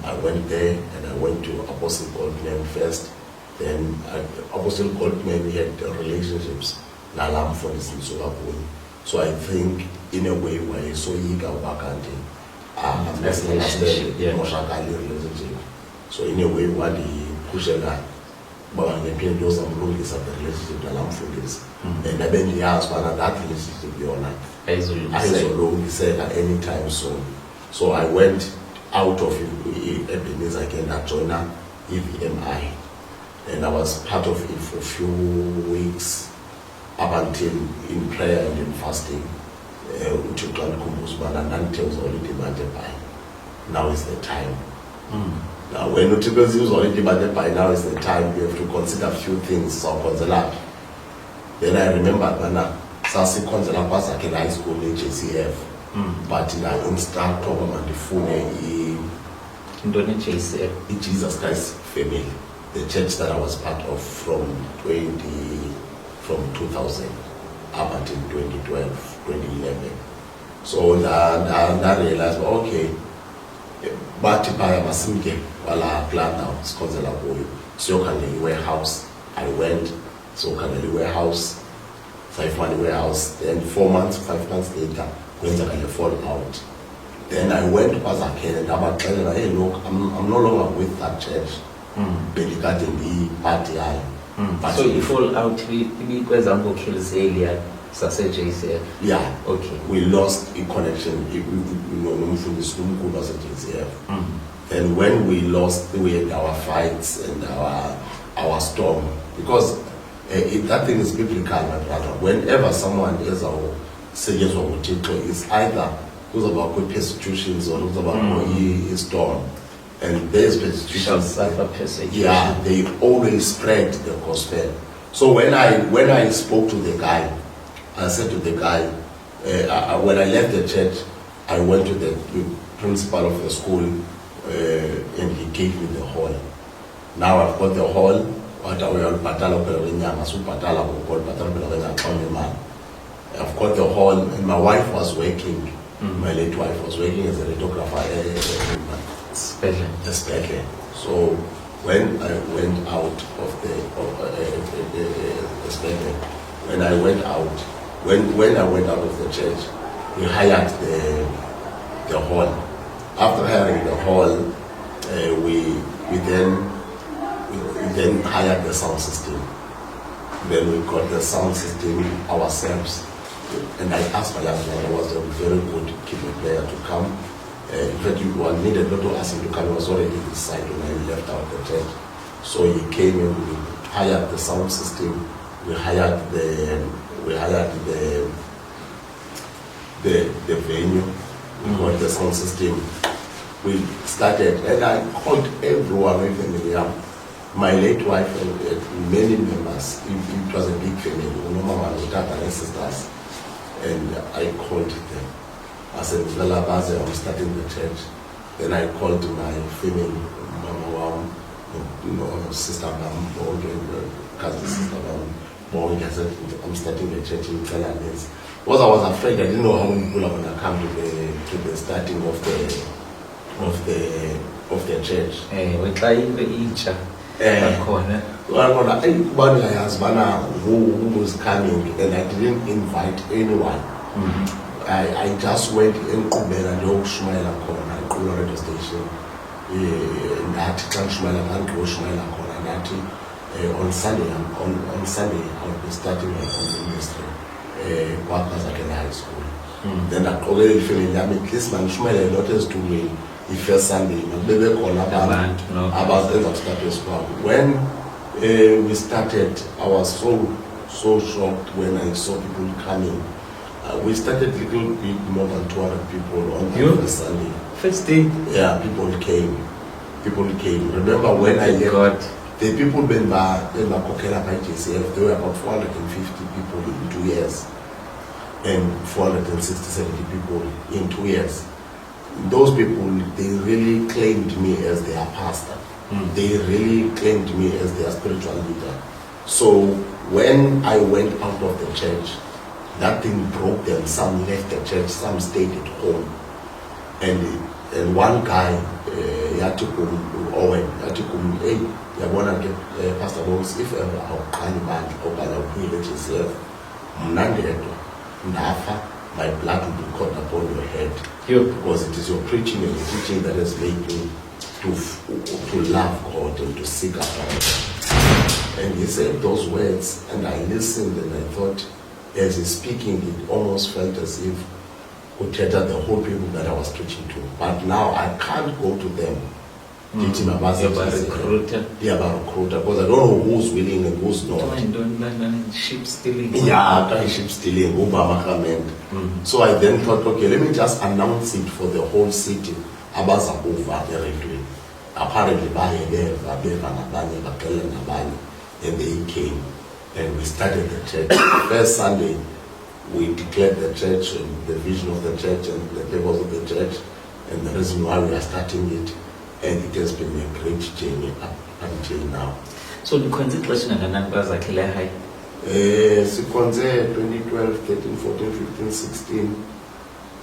[SPEAKER 3] I went there and I went to Apostle Goldman first. Then Apostle Goldman had relationships. Nalam for this in Singapore. So I think in a way where I saw Yiga Wakandi,
[SPEAKER 1] Relationship, yeah.
[SPEAKER 3] relationship. So in a way what he pushed that. But the those are rulings of the relationship that I'm for this. And I been the house, but that relationship be on that. I so said at any time soon. So I went out of Ebenezer again at Jonah EVMI. And I was part of it for a few weeks up until in prayer and in fasting. Which you can't compose, but until was already demanded by. Now is the time. Now, when Uticles is already demanded by, now is the time we have to consider a few things. So, then I remember when Sasi Consular was at high school in JCF, but in an instructor on the phone in Jesus Christ family, the church that I was part of from 2000 up until 2012, 2011. So I realized, okay, but I masimke wala plan now sikhonzela kuyo siyokhangela warehouse. I went siyokhangela warehouse, sayifumana warehouse. Then 4 months, 5 months later kwenzeka le fall out. Then I went kwaZakhele ndabaxelela, hey look, I'm no longer with that church. Bendikade ndiyipati yayo.
[SPEAKER 1] So you fall out kwezango Khilizeli sase JCF.
[SPEAKER 3] Yeah.
[SPEAKER 1] Okay.
[SPEAKER 3] We lost a connection. And when we lost, we had our fights and our storm, because that thing is biblical, my brother. Whenever someone is serious or it's either who's about good persecutions or who's about his storm. And there's persecutions. Yeah, they always spread the gospel. So when I spoke to the guy, I said to the guy, when I left the church, I went to the principal of the school and he gave me the hall. Now I've got the hall. I've got the hall, and my wife was working. My late wife was working as a radiographer. Especially. So when I went out of the when I went out, when I went out of the church, we hired the hall. After hiring the hall, we then hired the sound system. Then we got the sound system ourselves. And I asked my husband, I was a very good keyboard player, to come. In fact, you needed not to ask him to come. He was already inside when I left out the church. So he came and we hired the sound system. We hired the venue. We got the sound system. We started, and I called everyone, even my late wife and many members. It was a big family. Mama and dad and sisters. And I called them. I said, I'm starting the church. Then I called my family, Mama, sister, cousin sister, I said, I'm starting the church in Kalanese. Because I was afraid, I didn't know how many people are going to come to the starting of the church.
[SPEAKER 1] We're trying to each corner.
[SPEAKER 3] Who was coming, and I didn't invite anyone. I just went in Kubela, no Shumaila Corner, Kula radio station. That Shumaila Corner, on Sunday, on Sunday, I'll be starting my own ministry. Kwazakele High School. Then I already feeling that this man Shumaila daughters to me. The first Sunday, baby call about the status quo. When we started, I was so shocked when I saw people coming. We started little bit more than 200 people on
[SPEAKER 1] You?
[SPEAKER 3] the Sunday.
[SPEAKER 1] First day.
[SPEAKER 3] Yeah, people came. People came. Remember when I left?
[SPEAKER 1] God.
[SPEAKER 3] The people been by Kokera by JCF, there were about 450 people in 2 years. And 460, 70 people in 2 years. Those people, they really claimed me as their pastor. They really claimed me as their spiritual leader. So when I went out of the church, that thing broke them. Some left the church, some stayed at home. And one guy, Yatikum Owen, Yatikum, hey, yabona ke Pastor Bones, if ever awuqali bandla okanye awuphile JCF, mna ndedwa ndafa, my blood will be caught upon your head. Because it is your preaching and your teaching that has made me to love God and to seek after God. And he said those words, and I listened, and I thought, as he's speaking, it almost felt as if would cater the whole people that I was preaching to. But now I can't go to them.
[SPEAKER 1] You're a recruiter.
[SPEAKER 3] Yeah, about recruiter, because I don't know who's willing and who's not.
[SPEAKER 1] Don't sheep stealing.
[SPEAKER 3] Yeah, sheep stealing, Obama comment. So I then thought, okay, let me just announce it for the whole city. Abaza over the apparently and they came and we started the church. First Sunday, we declared the church and the vision of the church and the purpose of the church and the reason why we are starting it. And it has been a great journey up until now.
[SPEAKER 1] So the concentration and the numbers are clear high.
[SPEAKER 3] 2012, 13, 14, 15, 16,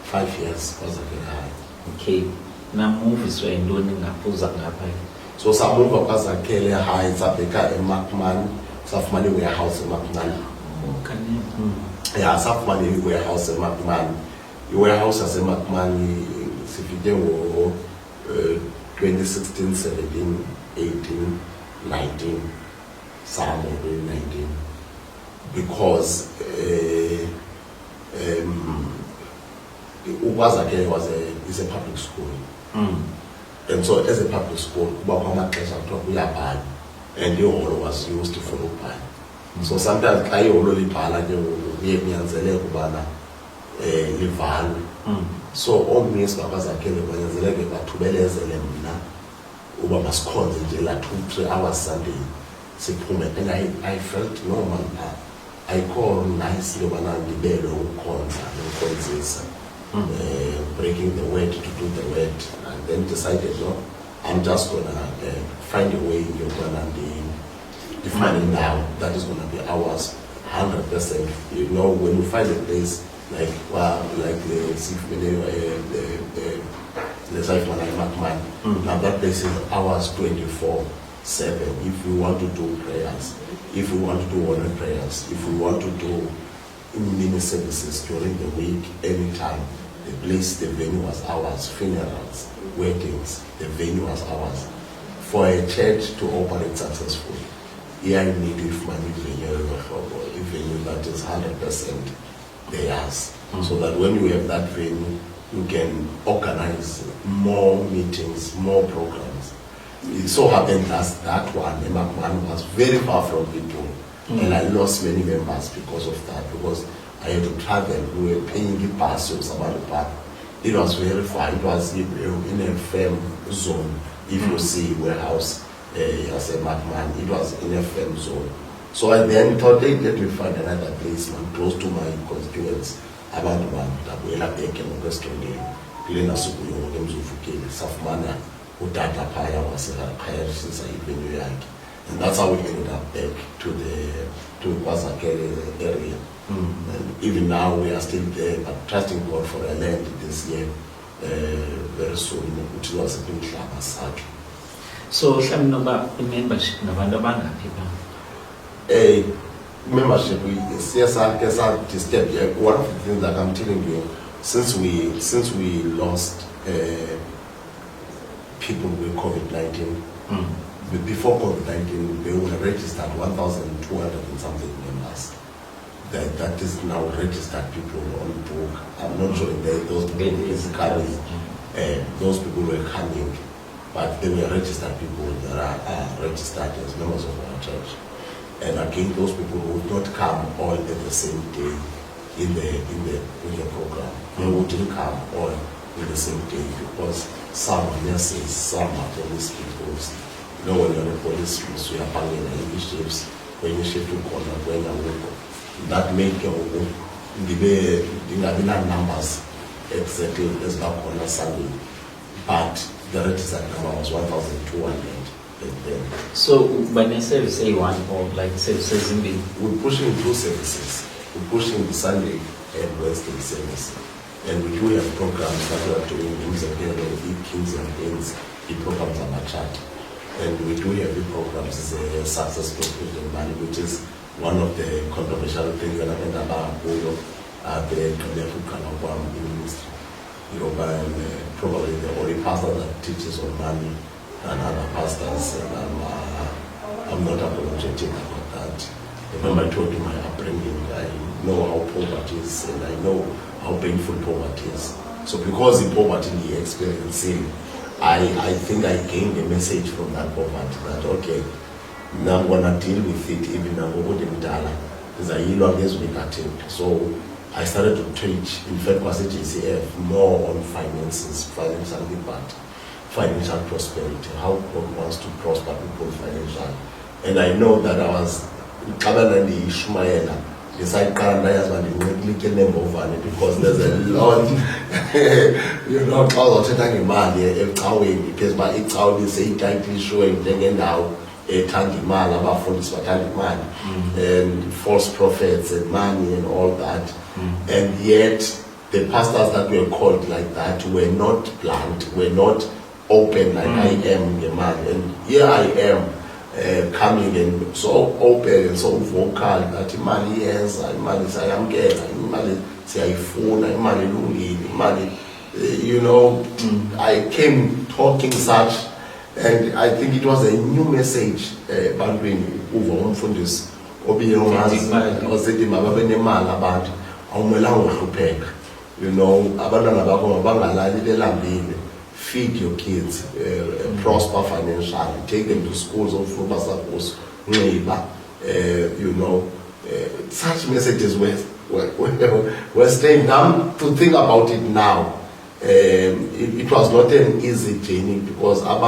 [SPEAKER 3] 5 years was high.
[SPEAKER 1] Okay. Now movies were in doing ngapuza ngapha.
[SPEAKER 3] So some move up as a Kelly High, Zabeka and Macman, Safmani warehouse in Macman. Yeah, Safmani warehouse in Macman. The warehouse as a Macman, if 2016, 17, 18, 19, some of 19. Because Ubazake is a public school. And so as a public school, and the hall was used to follow by. So sometimes I already so all means must call the 2-3 hours Sunday. And I felt normal. I call nicely when I'm the bed breaking the word to do the word, and then decided, no, I'm just gonna find a way you're gonna be defining now that is gonna be ours 100%. You know, when you find a place like the now that place is ours 24/7. If we want to do prayers, if we want to do honor prayers, if we want to do mini services during the week, anytime, the place, the venue was ours. Funerals, weddings, the venue was ours. For a church to operate successfully, here I need if money venue that is 100% theirs. So that when you have that venue, you can organize more meetings, more programs. It so happened that one, Emakman, was very far from people. And I lost many members because of that, because I had to travel. We were paying the pass of Sabado Park. It was very far. It was in a firm zone. If you see warehouse as a madman, it was in a firm zone. So I then thought, let me find another place close to my constituents. About one, Tabuela Beke, Mugastoni, Glena Sukuyo, Mzufuki, Safmana, Utata Paya was a higher since I been New York. And that's how we ended up back to Kwazakele area. And even now we are still there, but trusting God for a land this year, very soon, which was a big Saki.
[SPEAKER 1] So, some number membership, Navanda people.
[SPEAKER 3] A membership, CSR, KSR, one of the things that I'm telling you, since we lost people with COVID-19, before COVID-19, they were registered 1,200 and something members. That is now registered people on book. I'm not sure if those people physically, those people were coming, but they were registered people that are registered as members of our church. And again, those people would not come all at the same day. in the program. They wouldn't come all in the same day because some nurses, some are police people. You know, when you're a police, you are banging in shifts, when you shift to corner, when you work, that make your the numbers exactly as back on a Sunday, but the registered number was 1,200 then.
[SPEAKER 1] So when I say one or like services in the
[SPEAKER 3] We're pushing two services. We're pushing the Sunday and Wednesday service. And we do have programs that we are doing in Kings and Queens. The programs are matured. And we do have the programs as a success program money, which is one of the controversial things that happened about the ministry. You know, probably the only pastor that teaches on money and other pastors, and I'm not apologetic about that. Remember, I told you my upbringing. I know how poverty is, and I know how painful poverty is. So because the poverty we experience, I think I gained a message from that poverty that okay, now I'm gonna deal with it even now. So I started to teach, in fact, was at GCF more on finances, financial impact, financial prosperity, how God wants to prosper people financially. And I know that I was Kabana the Ishmael. Beside Karandayas and the name over it because there's a lot, you know, clouds are taking money, because by it's how they say tightly showing now a tangible man about for this man and false prophets and money and all that. And yet the pastors that were called like that were not blunt, were not open like I am a man. And here I am. Coming and so open and so vocal that imali yenza imali sayamkela imali siyayifuna imali ilungile imali you know I came talking such and I think it was a new message bantwini uva umfundisi obiyongazi osethi mababe nemali abantu awumelanga uhlupheka you know abantwana bakho mabangalali belambile. Feed your kids, prosper financially, take them to schools of Rubasakos, you know, such messages were staying down to think about it now. It was not an easy journey because I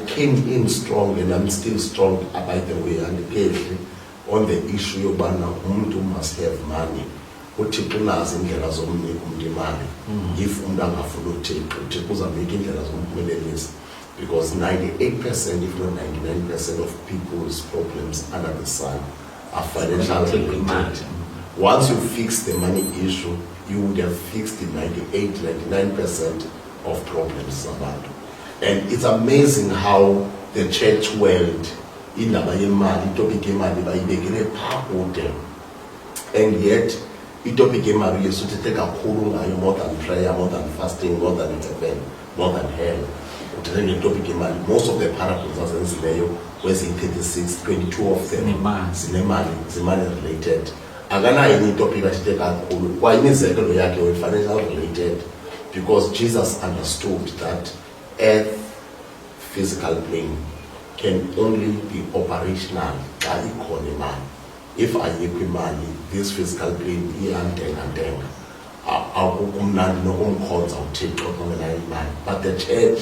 [SPEAKER 3] came in strong and I'm still strong by the way and again on the issue of who must have money. Uthixo unazo indlela zomnika umuntu imali if umuntu angafuna uthixo uthixo uzamnika indlela zomphumelelisa because 98% if not 99% of people's problems under the sun are financially related. Once you fix the money issue you would have fixed the 99% of problems abantu. And it's amazing how the church world indaba yemali itopic yemali bayibekele phaa and yet itopic yemali yesuthi take kakhulu ngayo more than prayer, more than fasting, more than heaven, more than hell. Uthele ngetopic yemali most of the parables azenzileyo kwezi-36 22 of them zinemali related. Akanayo enye itopic athithe kakhulu kwayimizekelo yakhe we-financial related because Jesus understood that earth physical plane can only be operational xa ikhona imali. If ayikho imali this physical plane iyantenga akukho mnandi nokumkhonza uthixo kungenayo imali. But the church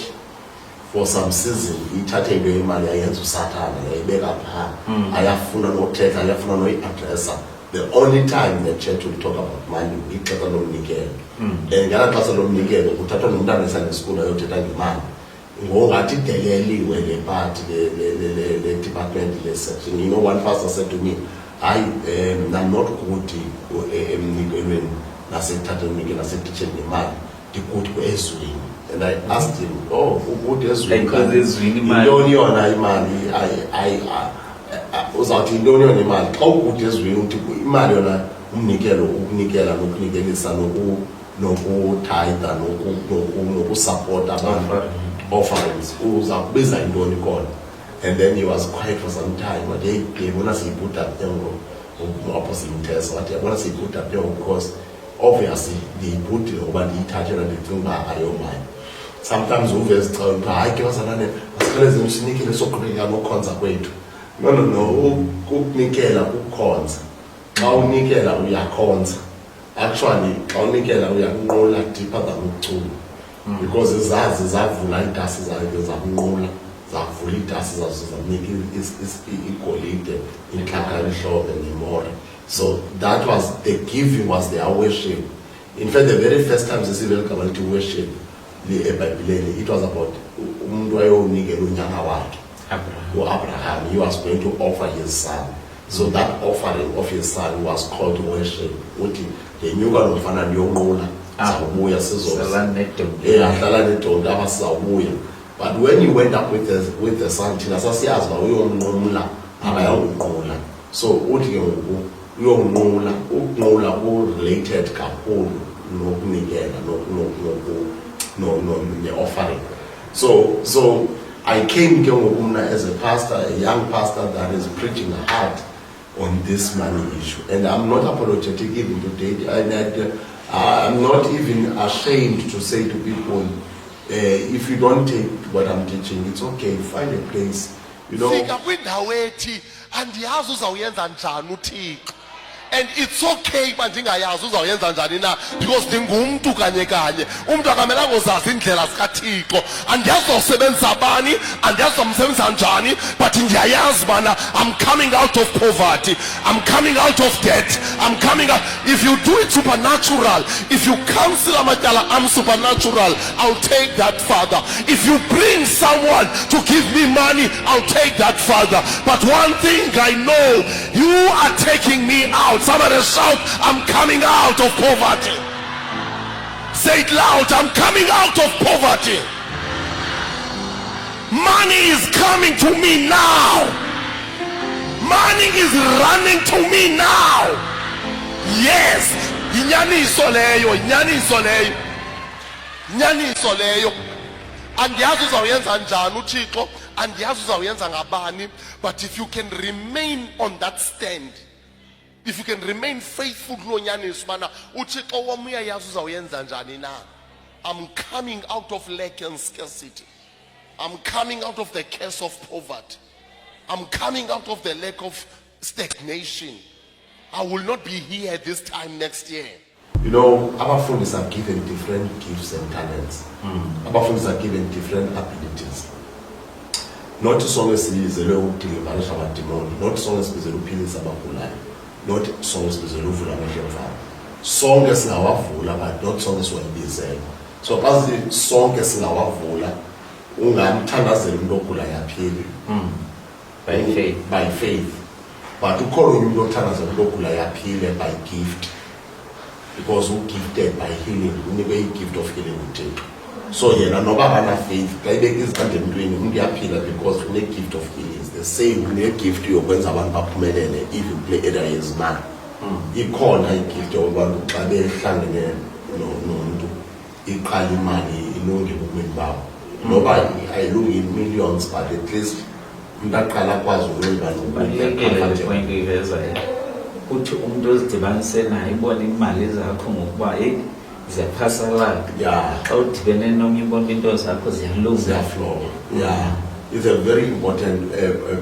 [SPEAKER 3] for some season ithathe into imali ayenza usathana yayibeka phaa ayafuna nokuthetha ayafuna noyi-adressa. The only time the church will talk about money ixesha lomnikelo and ngala xesha lomnikelo kuthathwa nomntana esangesikulu ayothetha ngemali ngokungathi deleliwe le part le department le section. You know, one pastor said to me, I'm not good emnikelweni nasekuthatheni umnikelo nasekutsheni ngemali ndikude ezwini. And I asked him, oh, ukude ezwini
[SPEAKER 1] because ezwini imali
[SPEAKER 3] yintoni yona imali uzawuthi yintoni yona imali xa ukude ezwini uthi imali yona umnikelo ukunikela nokunikelisa nokutitha nokusupport abantu offerings uzakubiza intoni khona. And then he was quiet for some time. But they want to see put up them opposite test. But they want to see put up them because obviously they put it over the title and the thing I don't mind. Sometimes over I give us another as them sneaking so no consequent. No, who nikela who cons. xa unikela uyakhonza. Actually xa unikela uyanqula deeper than ucula, because izazi zavula iitasi zakhe zakunqula, zavula iitasi zazo zamnika igolide, intlaka emhlophe nemore. So that was the giving, was their worship. In fact, the very first time sisive eligama lithi worship eBhayibhileni, it was about umuntu wayonikela unyana wakhe uAbraham. He was going to offer his son. So that offering of his son was called worship. Uthi lenyuka lomfana liyonqula sizawubuya ahlala nedonda apha sizawubuya. But when he went up with the son, thina sasiyazi uba uyonqula akayonqula. So uthi ke ngoku uyonqula, ukunqula ku-related kakhulu nokunikela offering. So I came ke ngoku mna as a pastor, a young pastor that is preaching hard on this money issue, and I'm not apologetic even today. I'm not even ashamed to say to people, if you don't take what I'm teaching, it's okay, find a place, you know.
[SPEAKER 2] Fika kwindawo ethi andiyazi uzawuyenza njani uThixo, and it's okay uba ndingayazi uzawuyenza njani na, because ndingumntu kanye kanye. Umntu akamelanga uzazi indlela zikaThixo. Andiyazi uzawusebenzisa bani, andiyazi uzamsebenzisa njani, but ndiyayazi bana I'm coming out of poverty, I'm coming out of debt, I'm coming out. If you do it supernatural, if you cancel amatyala, I'm supernatural, I'll take that further. If you bring someone to give me money, I'll take that further. But one thing I know, you are taking me out. Somebody shout, I'm coming out of poverty. Say it loud, I'm coming out of poverty. Money is coming to me now. Money is running to me now. Yes. Inyaniso leyo, inyaniso leyo. Inyaniso leyo. Andiyazi uzawuyenza njani uThixo, andiyazi uzawuyenza ngabani, but if you can remain on that stand, if you can remain faithful kulo nyaniso bana uThixo wami uyayazi uzawuyenza njani na. I'm coming out of lack and scarcity. I'm coming out of the curse of poverty. I'm coming out of the lack of stagnation. I will not be here this time next year.
[SPEAKER 3] You know, abafundis are given different gifts and talents. Abafundis are given different abilities. Not sonke sibizelwe ukudilivarisha amadimoni, not sonke sibizelwe ukuphilisa abagulayo, not sonke sibizelwe uvula amehlo emfana. Sonke singawavula, but not sonke siwayibizelwe. So basi sonke singawavula, ungamthandazela umuntu ogulayo aphile by faith. But ukhona umuntu othandazela umuntu ogulayo aphile by gift, because who gifted by healing, unikwe gift of healing uThixo. So yena noba bana faith kayibeka izandla emntwini umuntu uyaphila because une gift of healing. It's the same une gift yokwenza abantu baphumelele if you play area yezimali. Ikhona igift yokubantu xa behlangene nomuntu iqala imali ilunge kubumini babo. Noba ayilungi millions, but at least umuntu aqala akwazi ukwenza
[SPEAKER 1] nokubalulekile point iveza uthi umuntu ozidibanise naye ibona imali zakho ngokuba ziyaphasalala. Xa udibene nomnye ubona into zakho ziyalunga,
[SPEAKER 3] ziyaflow. It's a very important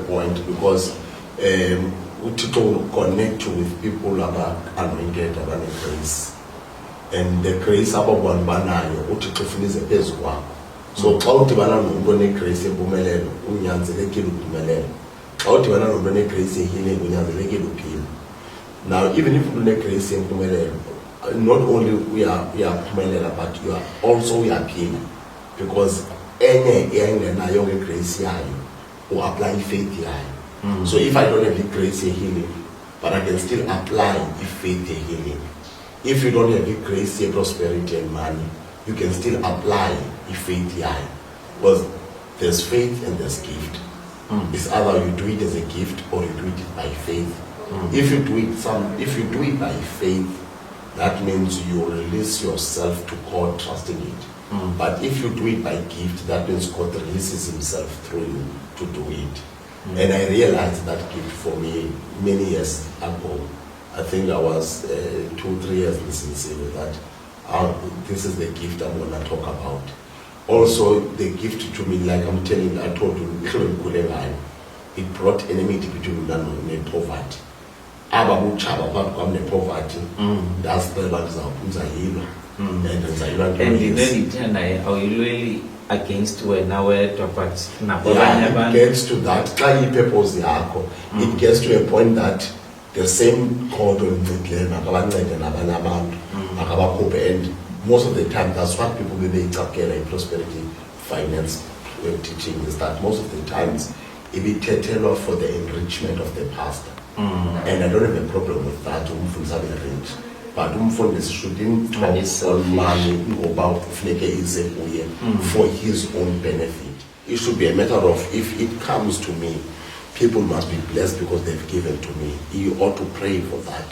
[SPEAKER 3] point, because uThixo will connect you with people aba anointed, abane grace, and the grace ababona banayo uThixo ufuna ize phezu kwakho. So xa udibana nomuntu onegrace yempumelelo unyanzelekile uphumelele. Xa udibana nomuntu onegrace yehealing unyanzelekile uphile. Now even if you grace yempumelelo, not only we are phumelela, but you are also uyaphila, because enye nayo ngegrace yayo or apply faith yayo. So if I don't have the grace healing, but I can still apply the faith healing. If you don't have the grace prosperity and money, you can still apply the faith yayo, because there's faith and there's gift. It's either you do it as a gift or you do it by faith. If you do it by faith, that means you release yourself to God, trusting it. But if you do it by gift, that means God releases himself through you to do it. And I realized that gift for me many years ago. I think I was 2-3 years listening to that. This is the gift I'm going to talk about. Also, the gift to me, like I'm telling you, I told you, it brought enmity between me and poverty. aba butshaba phambi kwam nepoverty ndazicela uba ndizayilwa and ndizayilwa
[SPEAKER 1] And ndithanda awuyilweli against wena wedwa but nabanye
[SPEAKER 3] it
[SPEAKER 1] abantu.
[SPEAKER 3] gets to that xa ipurpose yakho it gets to a point that the same God oyincedileyo makabancede nabanye abantu makabakhuphe. And most of the time that's what people bebeyicakela in-prosperity finance teaching is that most of the times ibithethelwa for the enrichment of the pastor. And I don't have a problem with that umfundisi abe rich, but umfundisi shouldn't talk on money ngoba kufuneke ize kuye for his own benefit. It should be a matter of, if it comes to me, people must be blessed because they've given to me. You ought to pray for that.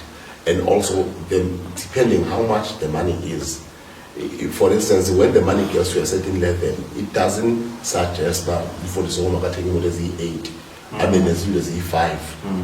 [SPEAKER 3] And also, depending how much the money is. For instance, when the money gets to a certain level, it doesn't suggest that for the zone of the 8, I mean, as well as E5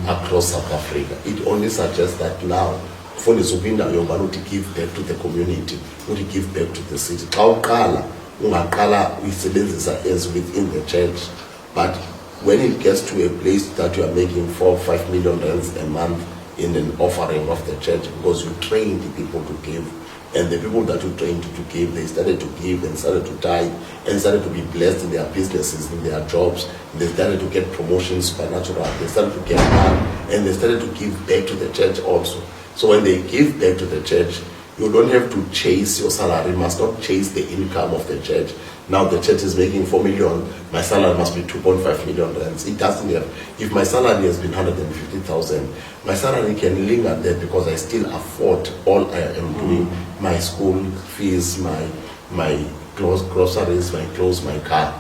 [SPEAKER 3] across South Africa. It only suggests that now, for the Zubinda, you're going to give back to the community, to give back to the city. Ungaqala uyisebenzisa as within the church, but when it gets to a place that you are making 4 or 5 million rands a month in an offering of the church, because you train the people to give, and the people that you trained to give, they started to give and started to tithe and started to be blessed in their businesses, in their jobs. They started to get promotions supernatural. They started to get money, and they started to give back to the church also. So when they give back to the church, you don't have to chase your salary, must not chase the income of the church. Now the church is making 4 million, my salary must be 2.5 million rands. It doesn't have. If my salary has been 150,000, my salary can linger there because I still afford all I am doing, my school fees, my groceries, my clothes, my car,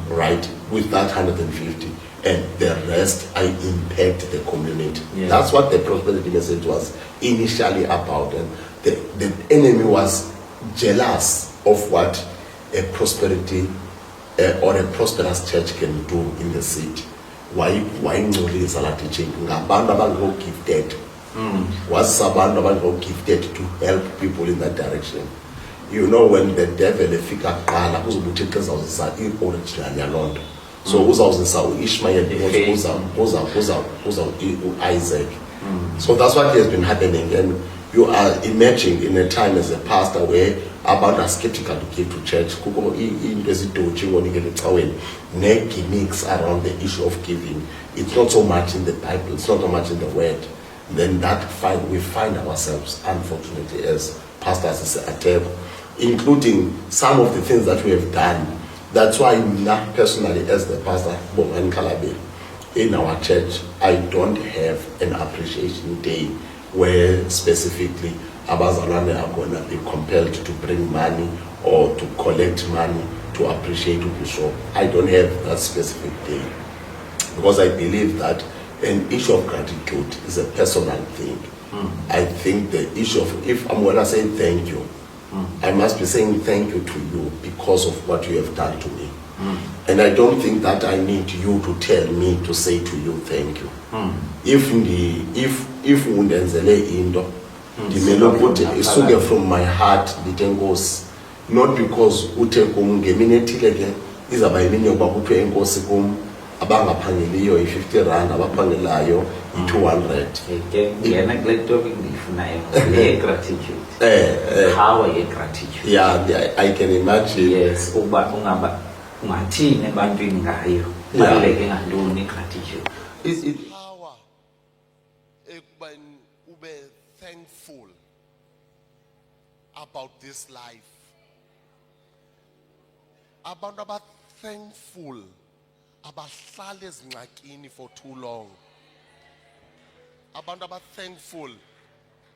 [SPEAKER 3] right, with that 150. And the rest, I impact the community. Yeah. That's what the prosperity message was initially about. And the enemy was jealous of what a prosperity or a prosperous church can do in the city. Why ngcolisa la teaching? Ngabantu abango gifted. Was abantu abango gifted to help people in that direction. You know, when the devil efika qala uzobuthi xa uzawuzisa i-original yalonto. So uzawuzisa uIshmael uza Isaac. So that's what has been happening, and you are emerging in a time as a pastor where abantu are skeptical to give to church. Kukho into ezidotshi ngonikele ecaweni ne-gimmicks around the issue of giving. It's not so much in the Bible, it's not so much in the word. Then we find ourselves, unfortunately, as pastors at table, including some of the things that we have done. That's why personally, as the pastor in our church, I don't have an appreciation day where specifically abazalwane are going to be compelled to bring money or to collect money to appreciate the bishop. I don't have that specific day because I believe that an issue of gratitude is a personal thing. I think the issue of, if I'm going to say thank you, I must be saying thank you to you because of what you have done to me. And I don't think that I need you to tell me to say to you thank you. If undenzele into ndimele ukuthi isuke from my heart ndithi enkosi, not because uthe kum ngemini ethile ke izaba yimini yokuba kuthiwe enkosi kum abangaphangeliyo i-50 rand, abaphangelayo i-200.
[SPEAKER 1] Ngena kule topic ndiyifunayo le gratitude. Power ye gratitude.
[SPEAKER 3] Yeah, I can imagine.
[SPEAKER 1] Yes, uba ungathini ebantwini ngayo. Baleke ngantoni gratitude.
[SPEAKER 2] Power ekubani ube thankful about this life. Abantu aba thankful abahlali ezingxakini for too long. Abantu aba thankful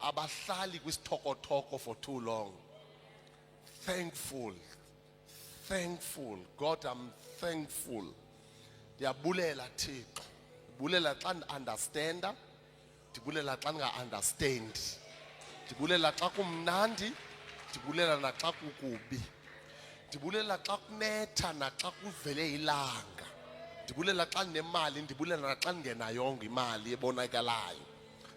[SPEAKER 2] abahlali kwisithokotoko for too long. Thankful. God, I'm thankful. Ndiyabulela Thixo. Ndibulela xa understanda, ndibulela xa understand. Ndibulela xa kumnandi, ndibulela naxa kukubi. Ndibulela xa kunetha naxa kuvele ilanga. Ndibulela xa nemali, ndibulela naxa ngenayongo imali ebonakalayo.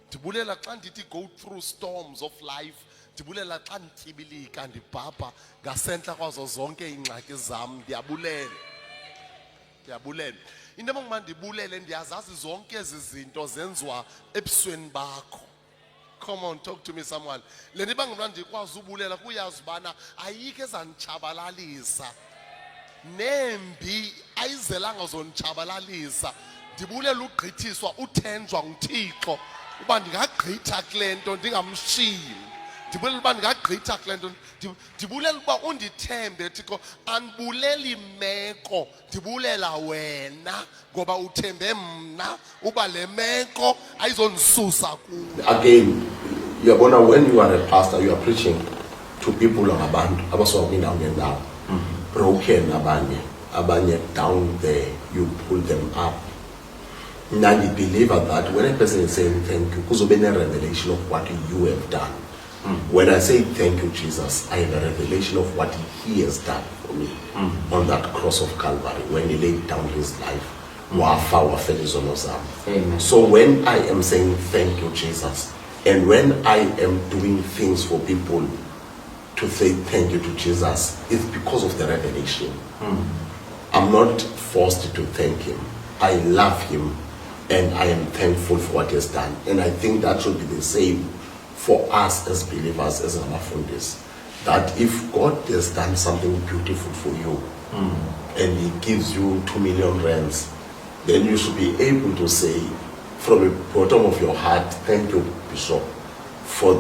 [SPEAKER 2] Ndibulela xa ndithi go through storms of life. Ndibulela xa ndityibilika ndibhabha ngasentla kwazo zonke iingxaki zam. Ndiyabulela. into ebonguma ndibulele ndiyazazi zonke ezi zinto zenziwa ebusweni bakho. Come on, talk to me someone. Le nto ibangela ndikwazi ubulela kuyazi ubana ayikho ezanditshabalalisa. Nembi ayizelanga zonditshabalalisa. Ndibulela ugqithiswa uthenjwa nguThixo uba ndingagqitha kule nto ndingamshiyi. Ndibulela uba ndingagqitha kule nto. Ndibulela uba undithembe Thixo. Andibuleli imeko, ndibulela wena ngoba uthembe mna uba le meko ayizondisusa kuwe.
[SPEAKER 3] Again, uyabona, when you are a pastor, you are preaching to people ngabantu abasuka kwindawo ngendawo, broken abanye down there, you pull them up. Now you believe that when a person is saying thank you, kuzobe a revelation of what you have done. When I say thank you, Jesus, I have a revelation of what he has done for me on that cross of Calvary when he laid down his life.
[SPEAKER 1] Amen.
[SPEAKER 3] So when I am saying thank you, Jesus, and when I am doing things for people to say thank you to Jesus, it's because of the revelation. I'm not forced to thank him. I love him and I am thankful for what he has done. And I think that should be the same for us as believers, as Amafundis. That if God has done something beautiful for you and he gives you 2 million rands, then you should be able to say from the bottom of your heart, thank you, Bishop, for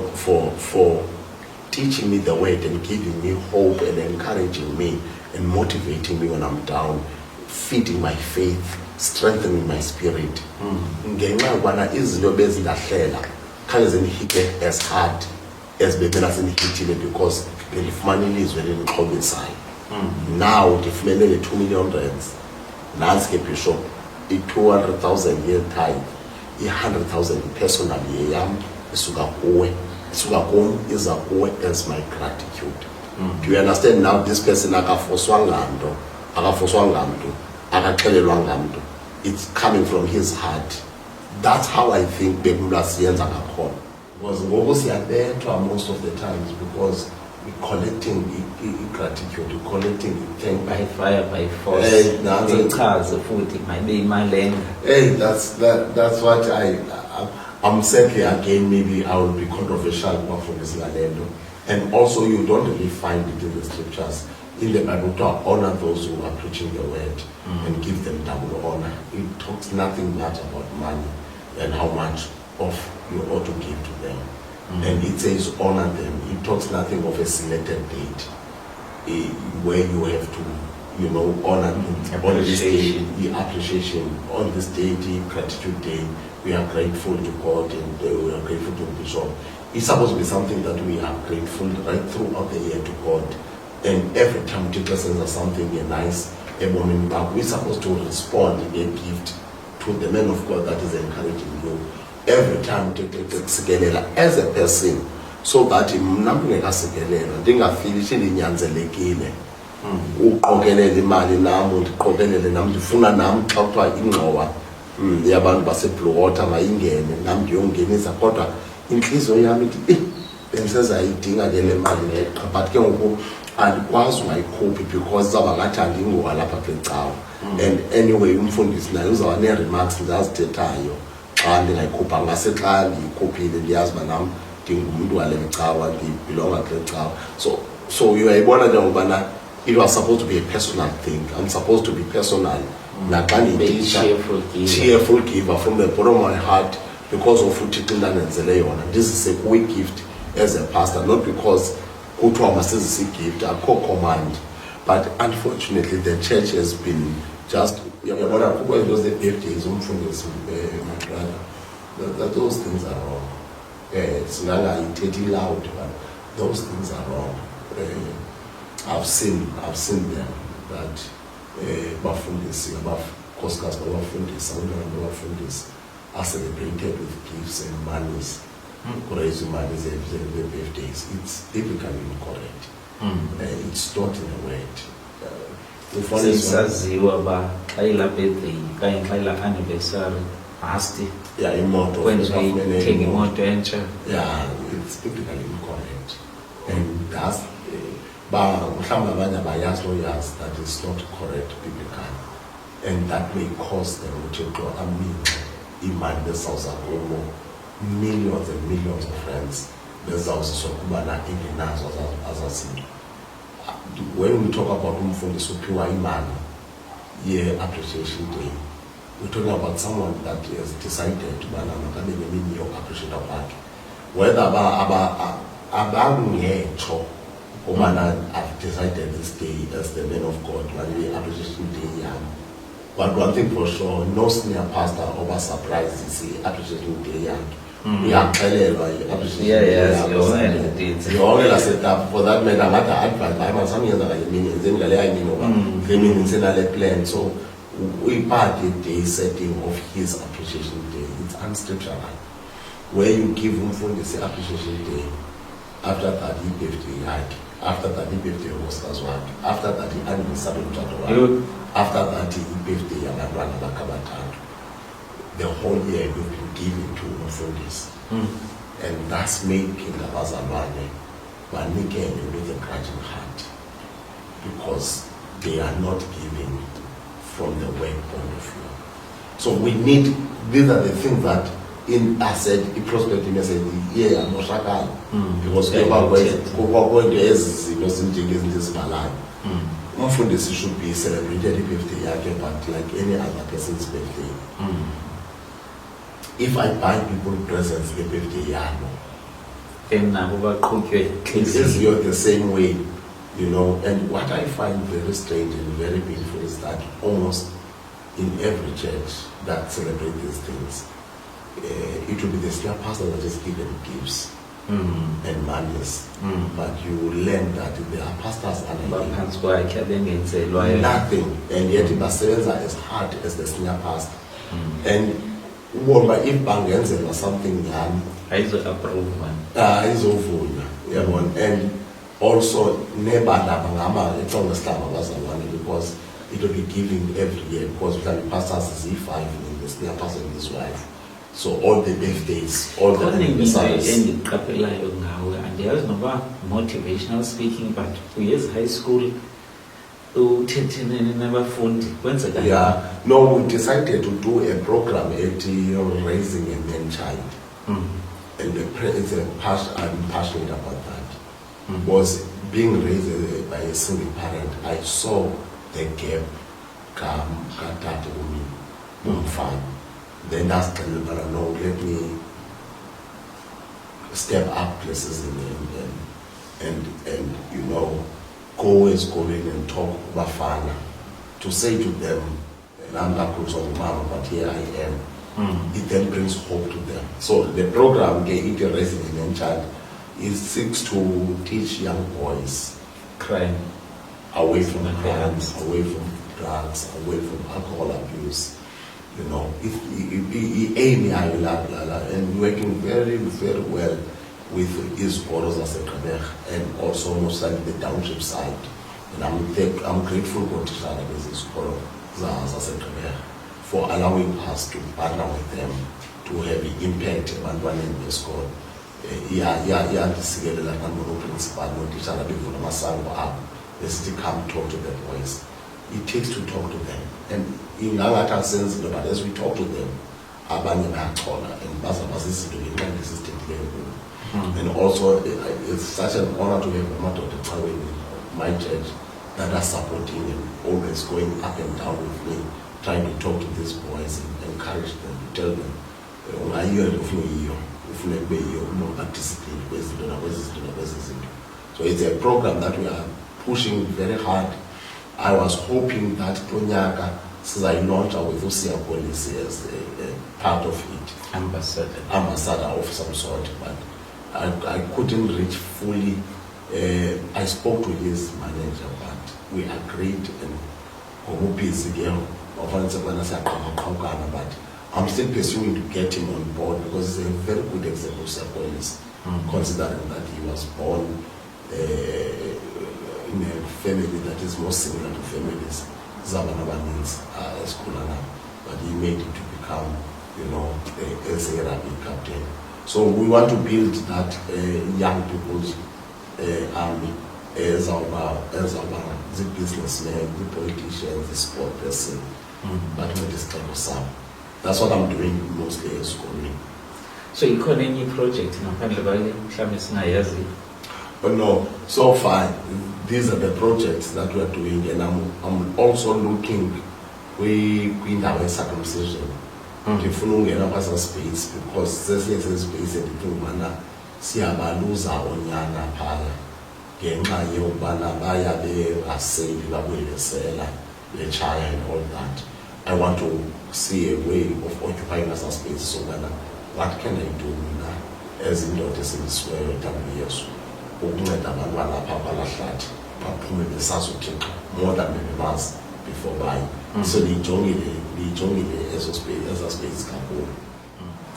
[SPEAKER 3] teaching me the word and giving me hope and encouraging me and motivating me when I'm down, feeding my faith, strengthening my spirit. Ngenxa yokubana izinto bezindahlela khange zindihite as hard as bebena zindihitile because bendifumana ilizwi elindixhobisayo. Now ndifumene le 2 million rands. Nansi ke Bishop, i-200,000 year tithe, i-100,000 personally yeyam isuka kuwe, isuka kum iza kuwe as my gratitude. Do you understand now? This person akafoswa ngamntu, akaxelelwa ngamntu. It's coming from his heart. That's how I think bekumla siyenza ngakhona. Because ngoku siyabethwa most of the times because we're collecting gratitude, we're collecting thank
[SPEAKER 1] By fire, by force.
[SPEAKER 3] Hey, that's what I'm sadly again, maybe I will be controversial for this Galendo. And also you don't really find it in the scriptures. In the Bible, to honor those who are preaching the word and give them double honor. It talks nothing much about money and how much of you ought to give to them. And it says honor them. It talks nothing of a selected date where you have to, honor them. On this day, the appreciation. On this day, the gratitude day, we are grateful to God and we are grateful to the Bishop. It's supposed to be something that we are grateful right throughout the year to God. And every time teacher sends us something nice, we're supposed to respond in a gift to the man of God that is encouraging you. Every time as a person, so that uqokelele imali nami ndiqokelele nami ndifuna nami xa kuthiwa ingxowa yabantu baseBlue Water mayingene nami ndiyongenisa kodwa inhliziyo yami ithi bensezayidinga ke le mali leqa but ke ngoku andikwazi ungayikhuphi because izawuba ngathi andingowa lapha kwecawa. And anyway umfundisi naye uzawuba nee-remarks ndazithethayo xa ndingayikhupha ngase xa ndiyikhuphile ndiyazi uba nam ndingumuntu wale cawa ndibhilonga kule cawa. So uyayibona nje ngokubana it was supposed to be a personal thing. I'm supposed to be personal. Cheerful giver from the bottom of my heart because of what this is a quick gift as a pastor, not because this is a gift, a command. But unfortunately, the church has been just those the birthdays my brother. That those things are wrong. It's not like loud, but those things are wrong. I've seen them that Bafundis, Koskas, Bafundis are celebrated with gifts and monies, raise monies every birthdays. It's typically incorrect. It's not in the word. Yeah, immortal.
[SPEAKER 1] When we take immortal enter.
[SPEAKER 3] Yeah, it's typically incorrect. And that's that is not correct biblically. and that may cause them to go imali bezawuza kubo millions and millions of friends bezawuziswa kuba na ingenazo azazinto. When we talk about umfundisi uphiwa imali ye-appreciation day, we're talking about someone that has decided to makabe nemini yo-appreciate kwakhe, whether abangetsho ubana I've decided this day as the man of God manje appreciation day yami. But one thing for sure, no senior pastor over surprised is the appreciation day yakhe. Uyaxelelwa i-appreciation day yakhe. You always set up for that matter ngathi advance hayi manje ngiyenza kanye mini ngenzeni ngale yami ngoba le mini ngisenale plan. So uyipart day setting of his appreciation day. It's unscriptural. Where you give umfundisi appreciation day, after that he birthday yakhe, after that he birthday rosters wakhe, after that he anniversary umtshado wakhe, after that he birthday yabantwana bakhe abathathu. The whole year you've been giving to umfundisi. And that's making abazalwane banikele with a grudging heart, because they are not giving from the word point of view. So we need, these are the things that I said, in prospecting, I said, yeah, I'm not shakal. Because umfundisi should be celebrated the birthday yake, but like any other person's birthday. If I buy people presents the birthday yabo, it is the same way, you know. And what I find very strange and very beautiful is that almost in every church that celebrates these things, it will be the senior pastor that is given gifts and monies, but you will learn that there are pastors and nothing, and yet it must as hard as the senior pastor. And if bangenzel or something done, and also because it will be giving every year, because we can be pastors Z5 in the senior pastor and his wife. So all the birthdays, all the anniversaries.
[SPEAKER 1] And there was no motivational speaking, but we as high school,
[SPEAKER 3] yeah, no, we decided to do a program at raising a man child. And I'm passionate about that. Was being raised by a single parent, I saw the gap come fine. Then asked no, let me step up places and you know, go and talk Bafana to say to them, I'm not close on mama, but here I am. It then brings hope to them. So the program, the Resident Child, is seeks to teach young boys
[SPEAKER 1] crime
[SPEAKER 3] away from crime, away from drugs, away from alcohol abuse. You know, and working very, very well with his boroughs as a and also most like the township side. And I'm grateful to Tishara as a for allowing us to partner with them to have an impact on one in the school. Principal, no teacher, they still come talk to the boys. It takes to talk to them. And in our sense, but as we talk to them, and also it's such an honor to have a matter of in my church that are supporting and always going up and down with me, trying to talk to these boys and encourage them, tell them, so it's a program that we are pushing very hard. I was hoping that Tonyaka, since I launched with Usia policy as a part of it, ambassador of some sort, but I couldn't reach fully. I spoke to his manager, but we agreed and but I'm still pursuing to get him on board because he's a very good example of police, considering that he was born in a family that is more similar to families Zabanabanins but he made it to become, you know, a rugby captain. So we want to build that young people's army as our the businessmen, the politicians, the sport person, bancede isixeko sabo. That's what I'm doing mostly esikolweni.
[SPEAKER 1] So ikhona enye project ngaphandle kwale mhlawumbe singayazi?
[SPEAKER 3] But no, so far these are the projects that we are doing, and I'm also looking kwindawo ye-circumcision. Ndifuna ungena kwasa space because sesinye sespace endicinga ubana siyabaluza oonyana phaya ngenxa yokubana baya bengaseli babuye besela betshaya and all that. I want to see a way of occupying asa space so ubana what can I do mina as indoda esindisiweyo entambeni yesu ukunceda abantwana apha kwalahlathi baphume besazi uThixo more than bebebazi before baye. So lijongile esa space kakhulu.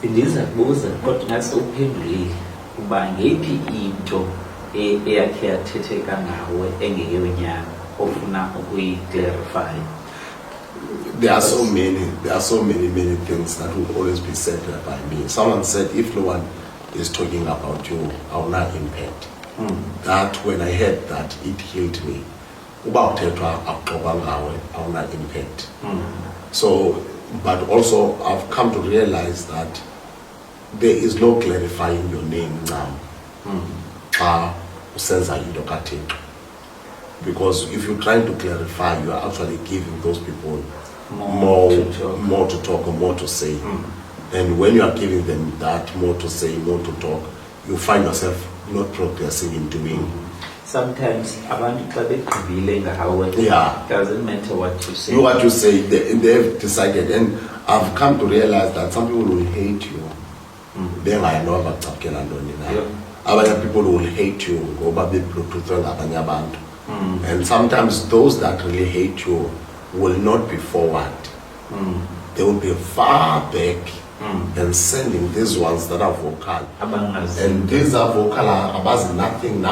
[SPEAKER 1] Bendiza kubuza kodwa ngathi uphendulile uba ngeyiphi into eyakhe yathetheka ngawe engeke wenyanga ofuna ukuyi-clarify?
[SPEAKER 3] There are so many things that will always be said by me. Someone said, if no one is talking about you, I will not impact. That when I heard that, it healed me. Uba uthethwa akuxoxa ngawe, I will not impact. So, but also I've come to realize that there is no clarifying your name now. Xa usenza into kaThixo. Because if you're trying to clarify, you are actually giving those people more to talk or more to say. And when you are giving them that more to say, more to talk, you find yourself not progressing in doing.
[SPEAKER 1] Sometimes abantu xa begqibile ngawe,
[SPEAKER 3] Yeah.
[SPEAKER 1] doesn't matter what you say.
[SPEAKER 3] What you say, they've decided, and I've come to realize that some people will hate you. Bengayinto abacaphukela ntoni na.
[SPEAKER 1] Yeah.
[SPEAKER 3] Abanye people will hate you ngoba be-bluetoothwe ngabanye abantu. And sometimes those that really hate you will not be forward. They will be far back and sending these ones that are vocal.
[SPEAKER 1] Abangazi.
[SPEAKER 3] And these are vocal abazi nothing.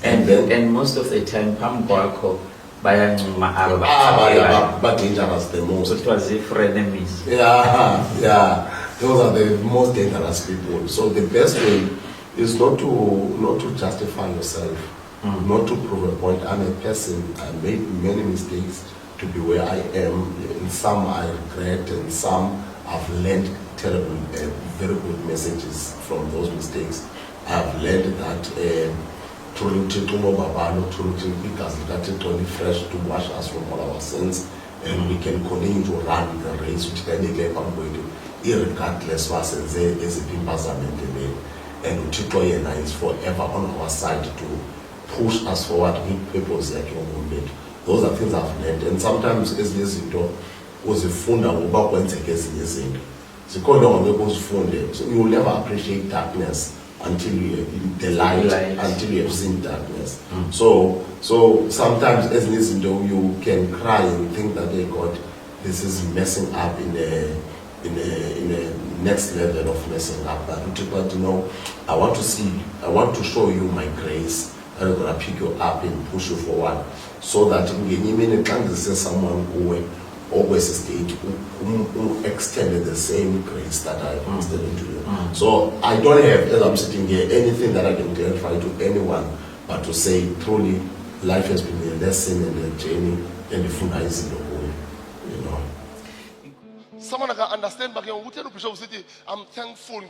[SPEAKER 1] And most of the time phambi kwakho bayancuma aba
[SPEAKER 3] but dangerous the most.
[SPEAKER 1] kuthiwa zii-frenemies.
[SPEAKER 3] Yeah. Those are the most dangerous people. So the best way is not to justify yourself, not to prove a point. I'm a person. I made many mistakes to be where I am. In some I regret, and some I've learned terrible, very good messages from those mistakes. I've learned that truly fresh to wash us from all our sins, and we can continue to run the race which then irregardless wasenze eziphi impazamo endleleni. And uThixo yena is forever on our side to push us forward with purpose yakhe ngombethu. Those are things I've learned, and sometimes ezinye izinto uzifunda ngoba kwenzeke ezinye izinto zikhona ngeke uzifunde. So you will never appreciate darkness until you the light, until you have seen darkness. So sometimes ezinye izinto you can cry and think that, hey God, this is messing up in a next level of messing up. But you know, I want to show you my grace, and I'm gonna pick you up and push you forward, so that when someone who always state who extended the same grace that I extended to you. So I don't have, as I'm sitting here, anything that I can clarify to anyone, but to say truly, life has been a lesson and a journey, and the fun is in the whole, you know.
[SPEAKER 2] Someone can understand, but I'm thankful.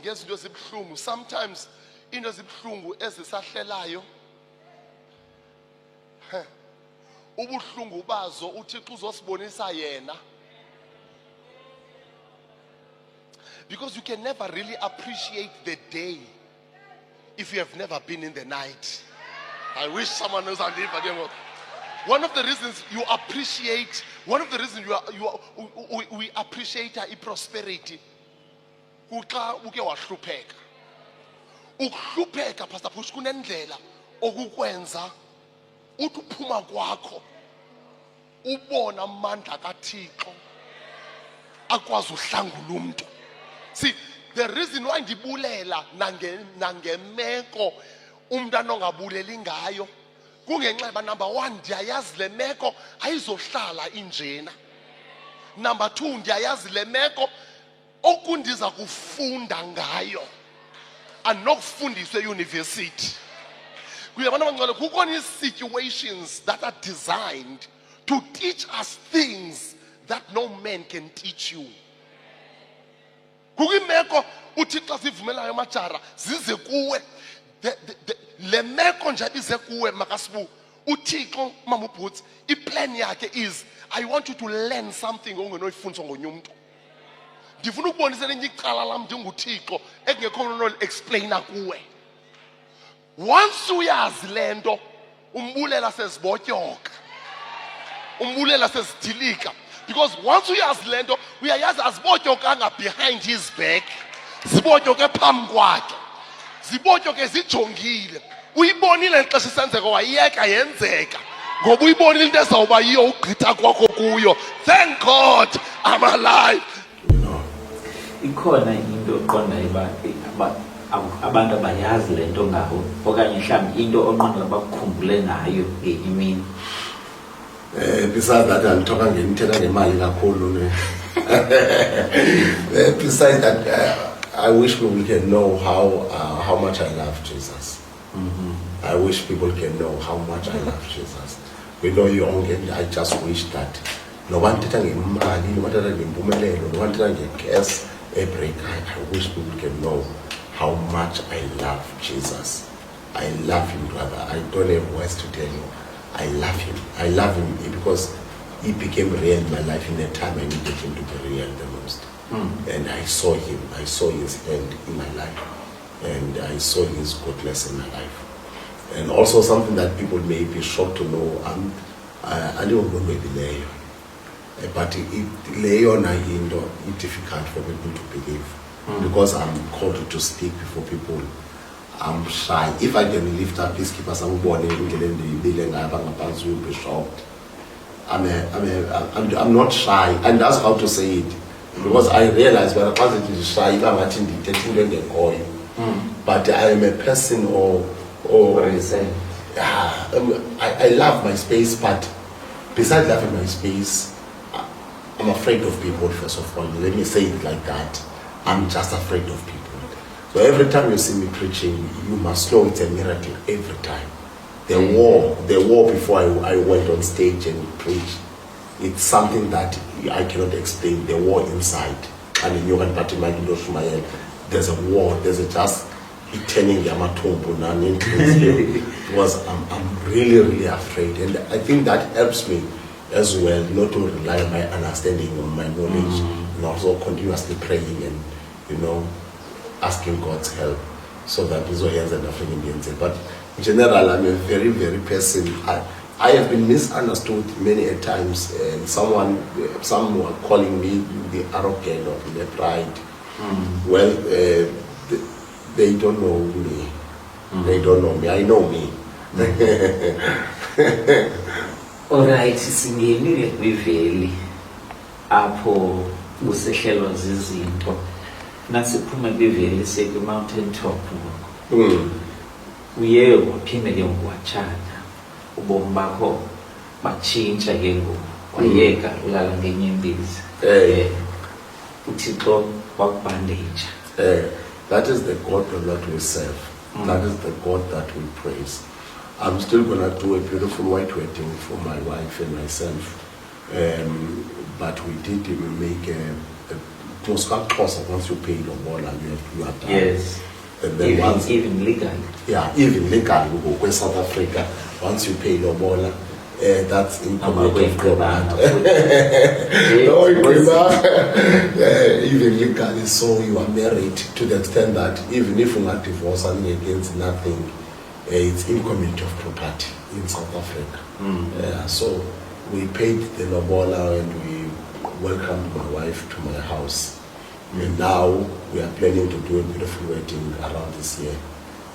[SPEAKER 2] Sometimes in the zibhlungu ezisahlelayo ubuhlungu bazo uThixo uzosibonisa yena, because you can never really appreciate the day if you have never been in the night. I wish someone knows I'm living. One of the reasons you appreciate, we appreciate our prosperity. Ukuhlupheka Pastor Push kunendlela okukwenza uthi uphuma kwakho ubona amandla kaThixo akwazi uhlangula umuntu. See, the reason why ndibulela nangemeko umntana ongabuleli ngayo kungenxa yoba number 1 ndiyayazi le meko ayizohlala injena. Number 2 ndiyayazi le meko okundiza kufunda ngayo anokufundiswa euniversity. Kuyabona bangcwele kukhona situations that are designed to teach us things that no man can teach you. Kukimeko uThixo sivumelayo majara zize kuwe le meko nje ize kuwe makasibu uThixo mama ubhuti iplan yakhe is I want you to learn something ongenoyifundiswa ngonyunye umuntu. Ndifuna ukubonisa lenye icala lam njengoThixo ekungekho umuntu explainer kuwe. Once uyazi lento umbulela sezibotyoka. Umbulela sezidilika. Because once uyazi lento uyayazi azibotyokanga behind his back. Zibotyoke phambi kwakhe. Zibotyoke zijongile. Uyibonile ixesha isenzeka wayeka yenzeka. Ngoba uyibonile into ezawuba yiyo ugqitha kwakho kuyo. Thank God I'm alive.
[SPEAKER 1] Ikhona into oqonda abantu abayazi lento ngawo okanye mhlawumbe into onqonda bakukhumbule ngayo imini.
[SPEAKER 3] Besides that, I'm talking ngithetha ngemali kakhulu ne. Besides that, I wish people can know how much I love Jesus. I wish people can know how much I love Jesus. We know you only. I just wish that no one thetha ngemali, no one thetha ngempumelelo, no one thetha ngekes break. I wish people can know how much I love Jesus. I love him, brother. I don't have words to tell you. I love him. I love him because he became real in my life in the time I needed him to be real the most. And I saw him. I saw his hand in my life. And I saw his goodness in my life. And also something that people may be shocked to know, I don't know maybe Leon. But Leon is difficult for people to believe. Because I'm called to speak before people. I'm shy. If I can lift up peacekeepers, I'm born in be shocked. I'm not shy, and that's how to say it. Because I realize when a person is shy, I'm not in the but I am a person or I love my space, but besides loving my space, I'm afraid of people. First of all, let me say it like that. I'm just afraid of people. So every time you see me preaching, you must know it's a miracle every time. The war before I went on stage and preached, it's something that I cannot explain. The war inside. And in Yogan Patimagido, there's a war, there's a just turning Yamatombo because I'm really, really afraid. And I think that helps me as well, not to rely on my understanding, on my knowledge, and also continuously praying and, asking God's help so that these hands are nothing in the end. But in general, I'm a very, very person. I have been misunderstood many a times, and some were calling me the arrogant or the pride. Well, they don't know me. They don't know me. I know me.
[SPEAKER 1] Alright, singenile kwiveli apho usehlelwa zizinto. Nasiphume kwiveli seke mountain top. Uye waphinde ke ngwatshana. Ubomi bakho batshintsha ke ngoku. Wayeka ulala ngenye imbizi. uThixo wakubandage.
[SPEAKER 3] That is the God that we serve. That is the God that we praise. I'm still going to do a beautiful white wedding for my wife and myself. But we did even make a cost once you pay your ball and you have done.
[SPEAKER 1] Yes.
[SPEAKER 3] And then
[SPEAKER 1] even legally.
[SPEAKER 3] Yeah, even legally, we go to South Africa. Once you pay your ball, that's in community government. Even legally, so you are married to the extent that even if you are divorced and against nothing, it's in community of property in South Africa. So we paid the lobola and we welcomed my wife to my house. And now we are planning to do a beautiful wedding around this year.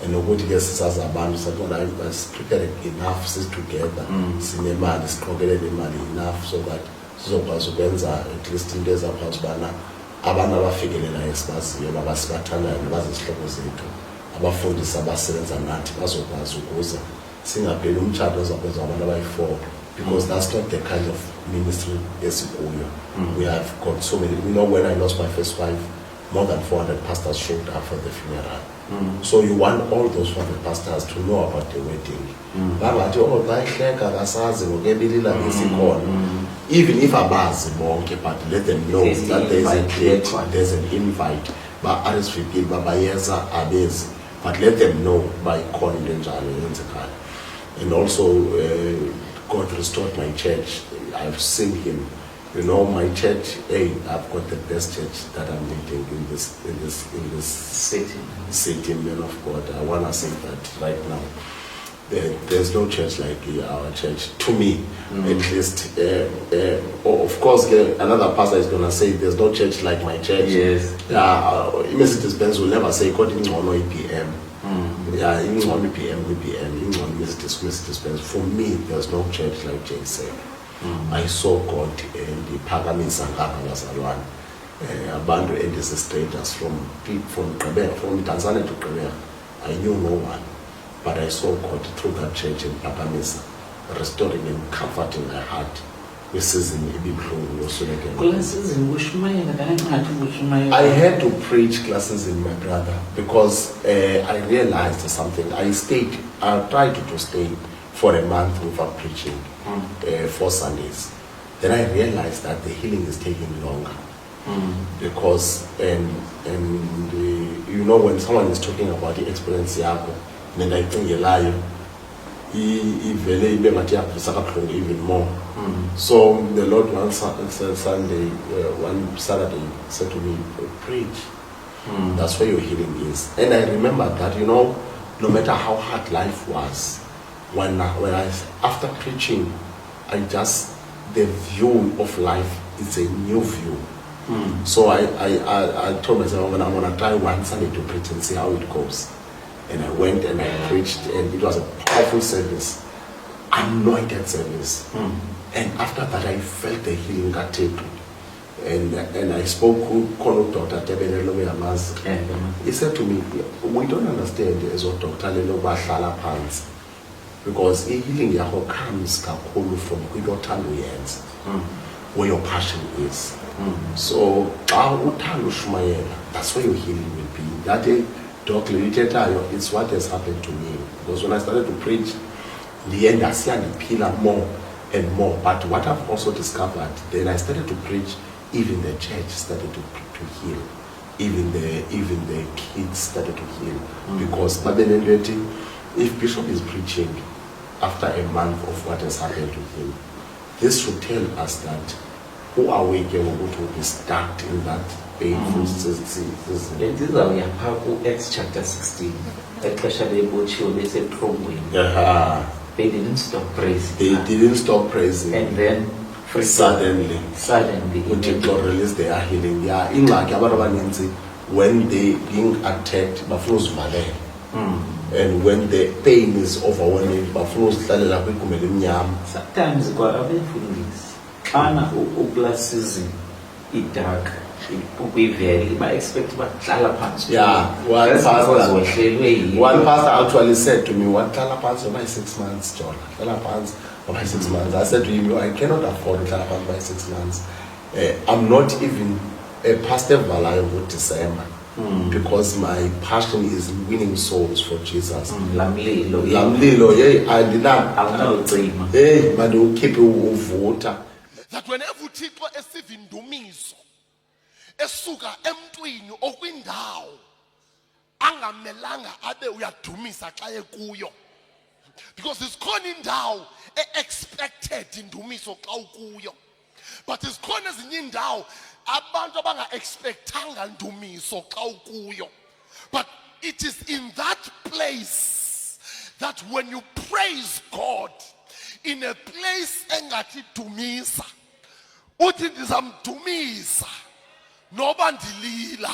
[SPEAKER 3] And nobody gets us a band, so I was prepared enough together. Cinema is provided enough so that at least in days of house banner, Abana Figurina Expas, Yabasbatana, and Bazisloposito, Abafundis, Abassens and Nat, Bazopazukosa, sing a Pelum Chatters of Bazabana 4, because that's not the kind of ministry we have got so many. You know, when I lost my first wife, more than 400 pastors showed up for the funeral. So you want all those 400 pastors to know about the wedding. Babathi oh bayihleka kasazi ngokebilila ngesikhona. Even if abazi bonke, but let them know that there is a date, there's an invite. Ba RSVP babayeza abezi, but let them know by khona into enjalo yenzekala. And also God restored my church. I've seen him. You know, my church, hey, I've got the best church that I'm leading in this city, man of God. I wanna say that right now. There's no church like our church, to me, at least. Of course, another pastor is gonna say there's no church like my church.
[SPEAKER 1] Yes.
[SPEAKER 3] Mercedes-Benz will never say God in one EPM. Yeah, in one EPM, in one Mercedes-Benz. For me, there's no church like JSEC. I saw God and the Pagamis and Abazalwan. Abantu and the strangers from Tanzania to Korea. I knew no one, but I saw God through that church in Pagamisa, restoring and comforting my heart. I had to preach classes in my brother because I realized something. I tried to stay for a month without preaching 4 Sundays. Then I realized that the healing is taking longer because you know, when someone is talking about the experience yabo, then I think you lie. Even more. So the Lord one Sunday, one Saturday said to me, preach. That's where your healing is. And I remember that, you know, no matter how hard life was, when I after preaching, the view of life is a new view. So I told myself, I'm gonna try one Sunday to preach and see how it goes. And I went and I preached, and it was a powerful service, anointed service. And after that, I felt the healing that take. And I spoke to Dr. Tebenelo Yamas. He said to me, we don't understand as what Dr. Lelo Bashala Pans, because healing yako comes kakulu from where your passion is. So that's where your healing will be. That day, Dr. It's what has happened to me. Because when I started to preach, in the end I see the pillar more and more. But what I've also discovered, then I started to preach, even the church started to heal. Even the kids started to heal. Because if Bishop is preaching after a month of what has happened to him, this should tell us that who are we going to be stuck in that painful season.
[SPEAKER 1] Acts chapter 16. They didn't stop praising. And then
[SPEAKER 3] suddenly God released their healing. When they being attacked, and when the pain is overwhelming,
[SPEAKER 1] sometimes dark. I expect
[SPEAKER 3] one pastor actually said to me, what Talapans by 6 months, John? Talapans by 6 months. I said to him, I cannot afford Talapans by 6 months. I'm not even a pastor valuable December because my passion is winning souls for Jesus. Lamlilo, I did not. Hey, but you keep your voter.
[SPEAKER 2] That whenever Tito is even dumiso, esuka emntwini okwindawo angamelanga abe uyadumisa xa ekuyo, because isikhona indawo expected indumiso xa ukuyo, but isikhona ezinye indawo abantu abanga expectanga indumiso xa ukuyo. But it is in that place that when you praise God in a place engathi dumisa, uthi ndizamdumisa noba ndilila,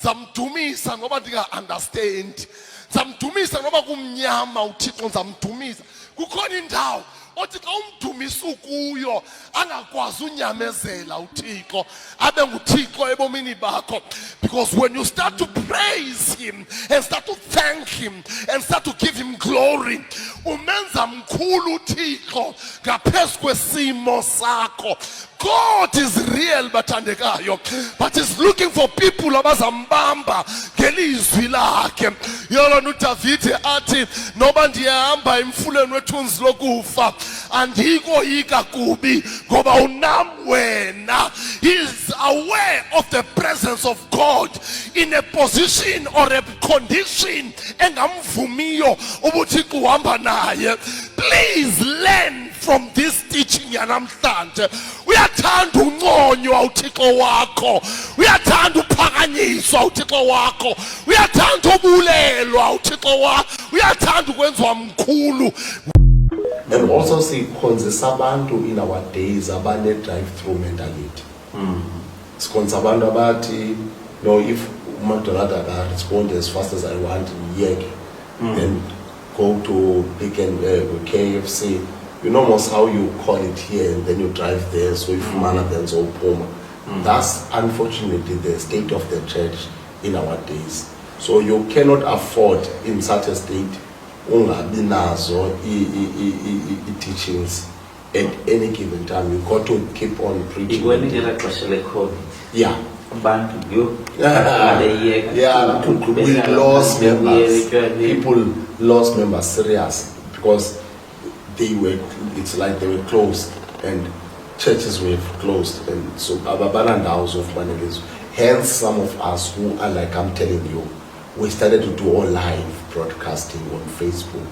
[SPEAKER 2] zamdumisa noba ndinga-understand, zamdumisa noba kumnyama, uThixo zamdumisa. Kukhona indawo othi xa umdumisa ukuyo angakwazi unyamezela uThixo abe nguThixo ebomini bakho. Because when you start to praise him and start to thank him and start to give him glory, umenza mkhulu uThixo ngaphezu kwesimo sakho. God is real bathandekayo, but is looking for people abazambamba ngelizwi lakhe. Yolona uDavide athi noba ndiyahamba emfuleni wethunzi lokufa andikoyika kubi ngoba unam wena. He is aware of the presence of God in a position or a condition engamvumiyo ubuThixo uhamba naye. Please learn from this teaching yanamhlanje. Uyathanda unconywa uThixo wakho, uyathanda uphakanyiswa uThixo wakho, uyathanda ubulelwa uThixo wakho, uyathanda ukwenziwa mkhulu.
[SPEAKER 3] And also sikhonzisa abantu in our days abane drive-through mentality. Sikhonzisa abantu abathi no, if uMcDonald respond as fast as I want yeke, then go to Pick and KFC. You know most how you call it here and then you drive there, so if man then so poma. That's unfortunately the state of the church in our days. So you cannot afford in such a state ungabi nazo teachings at any given time. You got to keep on preaching. Yeah. Yeah, we lost members. People lost members serious because they were, it's like they were closed and churches were closed, and so house of managers. Hence some of us who are like I'm telling you, we started to do all live broadcasting on Facebook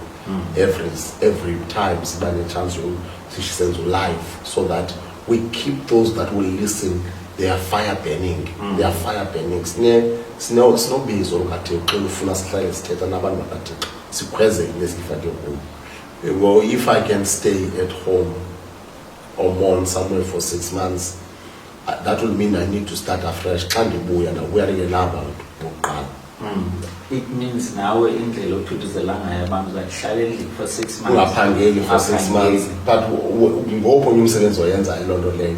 [SPEAKER 3] every time Sibane chance she sends live, so that we keep those that will listen. They are fire burning. They are fire burning. Sino busy okathi ufuna sihlale sithetha nabantu bakathi sikhweze lesifake home. Well, if I can stay at home or mourn somewhere for 6 months, that will mean I need to start afresh.
[SPEAKER 1] It means now indlela othuduzela ngayo abantu bahlale for 6 months.
[SPEAKER 3] Ungaphangeli for 6 months. But ngopho umsebenzi oyenza ilonto leyo.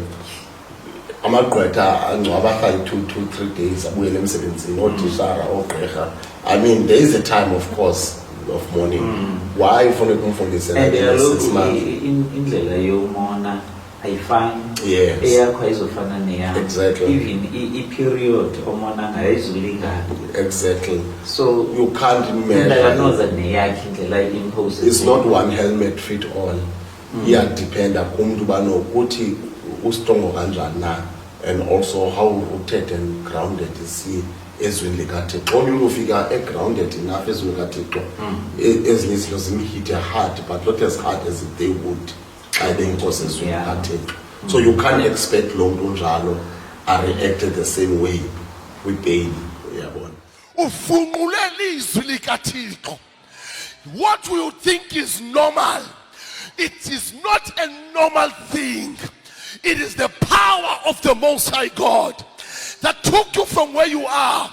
[SPEAKER 3] Amagqwetha angcwaba 2-3 days abuyele emsebenzini otishara ogqirha. I mean there is a time of course of mourning. Why ufuna kumfundisela
[SPEAKER 1] and
[SPEAKER 3] 6 months?
[SPEAKER 1] Indlela yomona ayifani.
[SPEAKER 3] Yes.
[SPEAKER 1] Eyakho ayizofana neyakho.
[SPEAKER 3] Exactly.
[SPEAKER 1] Even i-period omona ngayo ayizulingana.
[SPEAKER 3] Exactly.
[SPEAKER 1] So
[SPEAKER 3] you can't measure. It's not one helmet fit all. Depend kumntu banokuthi ustrong kanjani na, and also how rooted and grounded is he ezweni likaThixo. Only ufika grounded enough ezweni likaThixo, ezinye izinto zimhit hard, but not as hard as they would xa beyinkosi ezweni likaThixo. So you can't expect lo mntu njalo reacted the same way with pain. Uyabona,
[SPEAKER 2] ufunqulele izwi likaThixo. What we think is normal, it is not a normal thing. It is the power of the Most High God that took you from where you are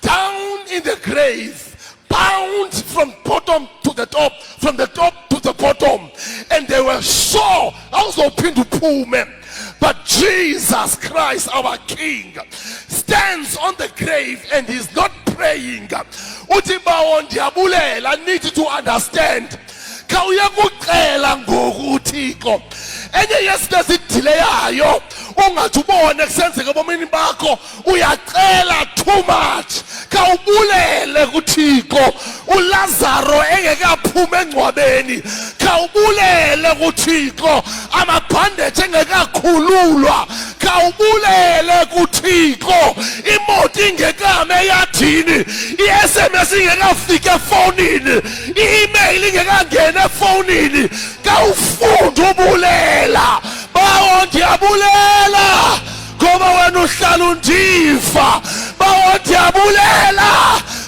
[SPEAKER 2] down in the grave, bound from bottom to the top, from the top to the bottom, and they were sure I was hoping to pull them. But Jesus Christ, our King, stands on the grave and he's not praying. I need you to understand. Enye yesinto esidileyayo ungathi ubone kusenzeka ebomini bakho uyacela too much. Khawubulele kuThixo. uLazaro engekaphume engcwabeni, khawubulele kuThixo. Amabhandage engekakhululwa, khawubulele kuThixo. Imoto ingekame eyadini, iSMS ingekafika efonini, i-email ingekangena efonini, khawufunda ubulela. Bawo ndiyabulela ngoba wena uhlala undiva. Bawo ndiyabulela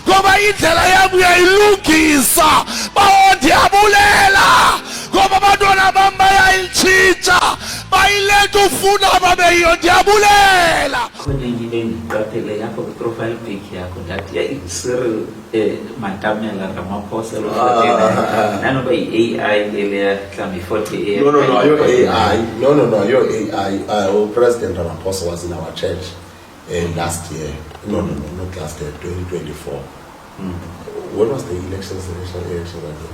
[SPEAKER 2] ngoba indlela yami uyayilungisa. Bawo ndiyabulela ngoba abantwana bami bayayitshintsha, bayilento ufuna babeyiyo. Ndiyabulela.
[SPEAKER 1] khona into engiqaphele ndiqaphele yapho kwi-profile pic yakho ndathi yayi Cyril Matamela Ramaphosa nanoba yi-AI leya mhlawumbi 40
[SPEAKER 3] No, your AI. No, your AI. Our President Ramaphosa was in our church last year. No, not last year, 2024. When was the elections, the national elections again?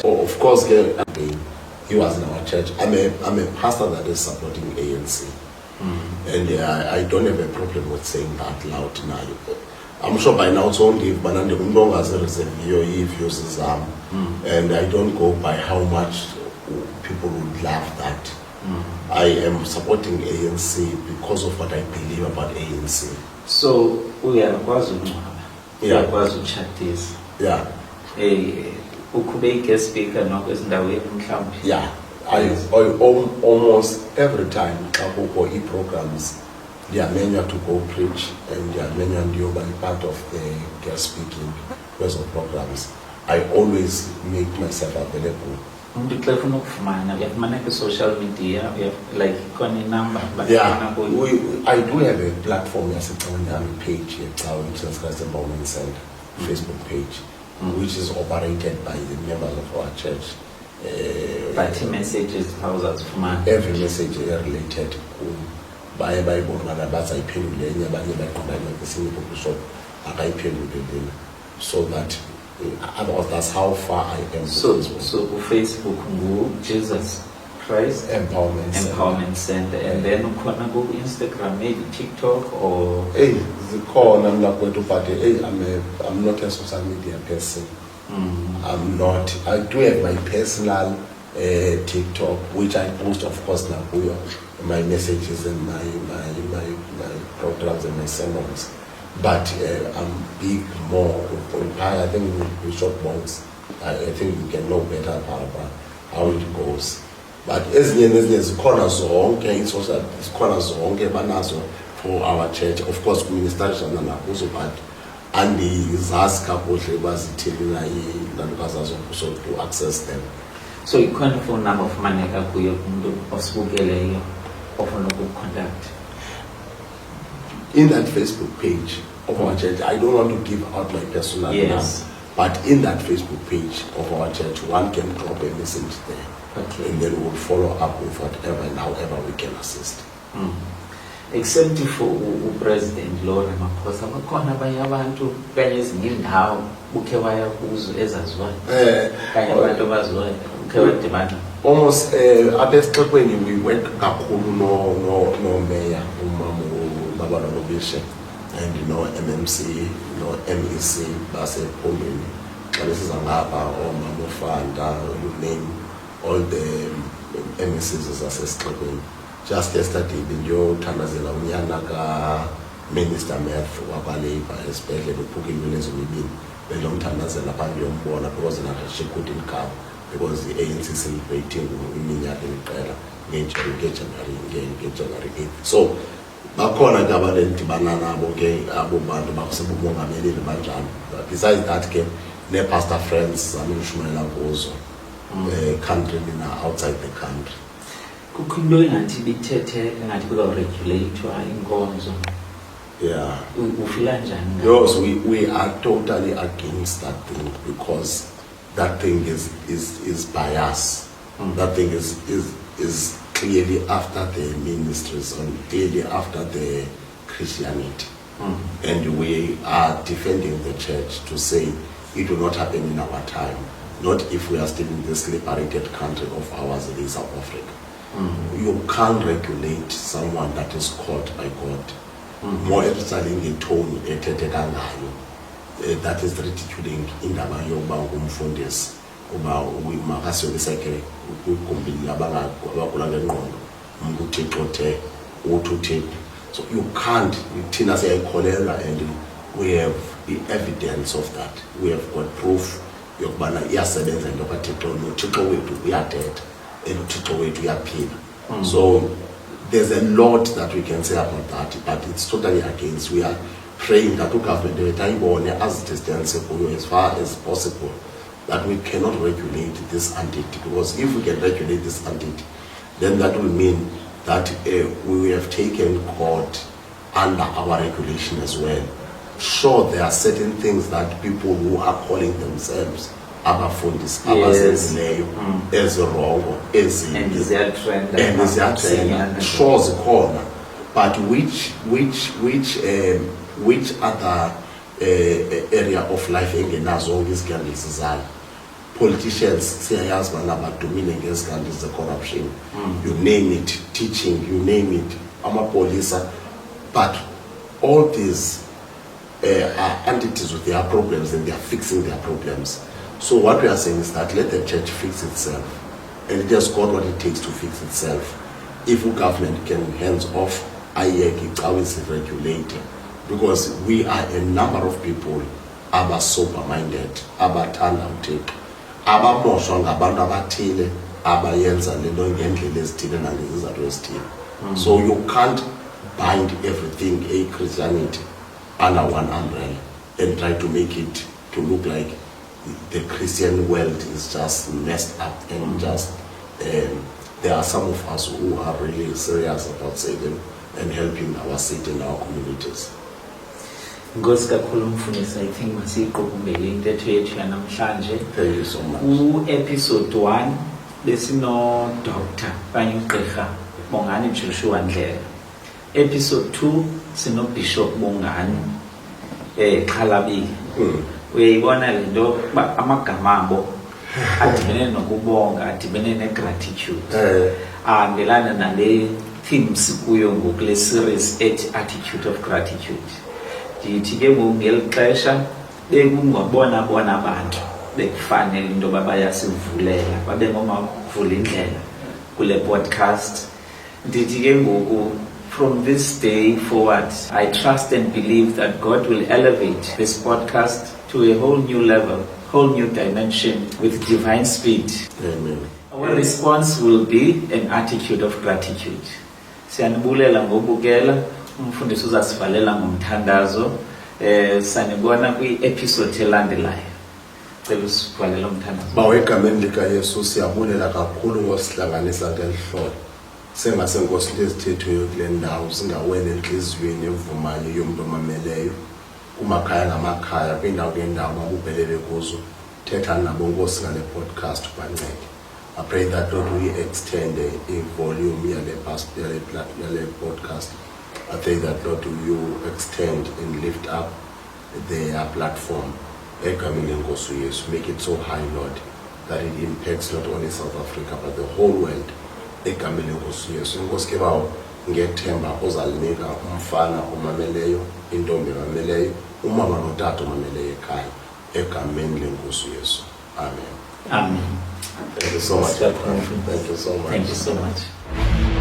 [SPEAKER 3] Oh, of course, he was in our church. I'm a pastor that is supporting ANC. And I don't have a problem with saying that loud now. I'm sure by now it's only Banandi Umdong as a views and I don't go by how much people would love that. I am supporting ANC because of what I believe about ANC.
[SPEAKER 1] So uyakwazi uncwaba, uyakwazi uchatisa.
[SPEAKER 3] Yeah.
[SPEAKER 1] Ukube i-guest speaker noko ezindaweni mhlawumbi.
[SPEAKER 3] Yeah. I almost every time I programs, they are meant to go preach and they are meant to be part of the guest speaking programs. I always make myself available.
[SPEAKER 1] Umuntu xa ufuna ukufumana uyafumana social media, like khona number.
[SPEAKER 3] Yeah, I do have a platform yasecawini page which is Christ Empowerment Center Facebook page, which is operated by the members of our church.
[SPEAKER 1] But messages thousands of man.
[SPEAKER 3] Every message related by so that that's how far I am.
[SPEAKER 1] So Facebook Jesus Christ Empowerment Center, and then ukona go Instagram, maybe TikTok or
[SPEAKER 3] I'm not a social media person. I'm not. I do have my personal TikTok, which I post, of course, now my messages and my programs and my sermons. But I'm big more. I think we short bones. I think we can know better about how it goes. But as corners for our church, of course, ministration and also but. And the kapohle bazithela so to access them.
[SPEAKER 1] So you can't phone number of maneka kuyo umuntu osibukeleyo ofuna ukucontact.
[SPEAKER 3] In that Facebook page of our church, I don't want to give out my personal number, but in that Facebook page of our church, one can drop a message there, and then we'll follow up with whatever and however we can assist.
[SPEAKER 1] Except for President Lord Ramaphosa, bakhona abanye abantu kanye ezinye indawo ukhe waya kuzo ezaziwayo kanye abantu abaziwayo ukhe wadibana.
[SPEAKER 3] Almost abesixekweni we went kakhulu no mayor Baba Nobishe and MMC MEC basephombeni xa besiza ngapha omama uFanda, you name all the MECs zasesixekweni. Just yesterday, bengiyothandazela unyana ka-Minister Math wakwa-Labour esibhedlela uphukile ezimibini bengiyomthandazela phambi yombona because she couldn't come because the ANC celebrating iminyaka eliqela ngeJanuary 8th. So bakhona ke abadibana nabo ke abo bantu basebumongameleli banjani. Besides that ke ne-pastor friends zami ngishumayela kuzo country outside the country.
[SPEAKER 1] Kukho into engathi bithethe engathi kuzawuregulathwa inkonzo.
[SPEAKER 3] Yeah.
[SPEAKER 1] Ufila njani?
[SPEAKER 3] Yes, we are totally against that thing because that thing is bias. That thing is clearly after the ministries and clearly after the Christianity. And we are defending the church to say it will not happen in our time. Not if we are still in this liberated country of ours in South Africa. You can't regulate someone that is called by God. More especially in tone that is ridiculing indaba yokuba umfundisi uba umakasiyobiseke ukugumbili abagula ngengqondo umuntu uthixothe uthi. So you can't thina siyayikholela and we have the evidence of that. We have got proof yokubana iyasebenza into kaThixo noThixo wethu uyathetha and uThixo wethu uyaphila. So there's a lot that we can say about that, but it's totally against. We are praying that the government as far as possible that we cannot regulate this entity, because if we can regulate this entity, then that will mean that we have taken court under our regulation as well. Sure, there are certain things that people who are calling themselves abafundisi abazenzileyo ezirongo
[SPEAKER 1] and
[SPEAKER 3] ziyatrenda sure zikhona, but which other area of life engenazo zonke izigandisi zalo? Politicians siyayazi bana badumile ngezigandisi ze-corruption, you name it, teaching, you name it, amapolisa, but all these are entities with their problems and they are fixing their problems. So what we are saying is that let the church fix itself, and it has got what it takes to fix itself. If the government can hands off, IEC is regulating, because we are a number of people aba sober-minded, abathanda uThixo, abamoshwa ngabantu abathile abayenza lento ngendlela ezithile nangezizathu ezithile. So you can't bind everything a Christianity under one umbrella and try to make it to look like the Christian world is just messed up and just there are some of us who are really serious about saving and helping our city and our communities.
[SPEAKER 1] Nkosi kakhulu mfundisi, I think masiyiqukumbele intetho yethu yanamhlanje.
[SPEAKER 3] Thank you so much.
[SPEAKER 1] Ku-episode 1 besino Dr. okanye uGqirha Bongani Joshua Ndlela. Episode 2 sino Bishop Bongani Xhalabile. Uyayibona le nto uba amagama abo adibene nokubonga, adibene negratitude, ahambelana nale theme sikuyo ngoku le series ethi Attitude of Gratitude. Ndithi ke ngoku ngeli xesha bekungabona abantu bekufanele into yoba bayasivulela, babe ngomavula indlela kule podcast. Ndithi ke ngoku from this day forward, I trust and believe that God will elevate this podcast to a whole new level, whole new dimension with divine speed.
[SPEAKER 3] Amen.
[SPEAKER 1] Our response will be an attitude of gratitude. Siyanibulela ngobukela, umfundisi uzasivalela ngomthandazo. Sanibona kwi-episode elandelayo. Cela usivalela umthandazo.
[SPEAKER 3] Bawegameni likaYesu siyabulela kakhulu ngosihlanganisa ngelihlolo. Sengase Nkosi into ezithethweyo kule ndawo singawela enhliziyweni evumayo yomuntu omameleyo, kumakhaya ngamakhaya, kwindawo ngendawo babubhelele kuzo. Thetha nabo Nkosi ngale podcast ubancede. I pray that Lord we extend a volume yale podcast. I pray that Lord you extend and lift up their platform. Egameni lenkosi uYesu, make it so high, Lord, that it impacts not only South Africa but the whole world. Egameni lenkosi uYesu, Nkosi ke bawo ngethemba ozalinika umfana omameleyo, intombi emameleyo, umama notata omameleyo ekhaya. Egameni lenkosi uYesu. Amen.
[SPEAKER 1] Amen.
[SPEAKER 3] Thank you so much. Thank you so much.
[SPEAKER 1] Thank you so much.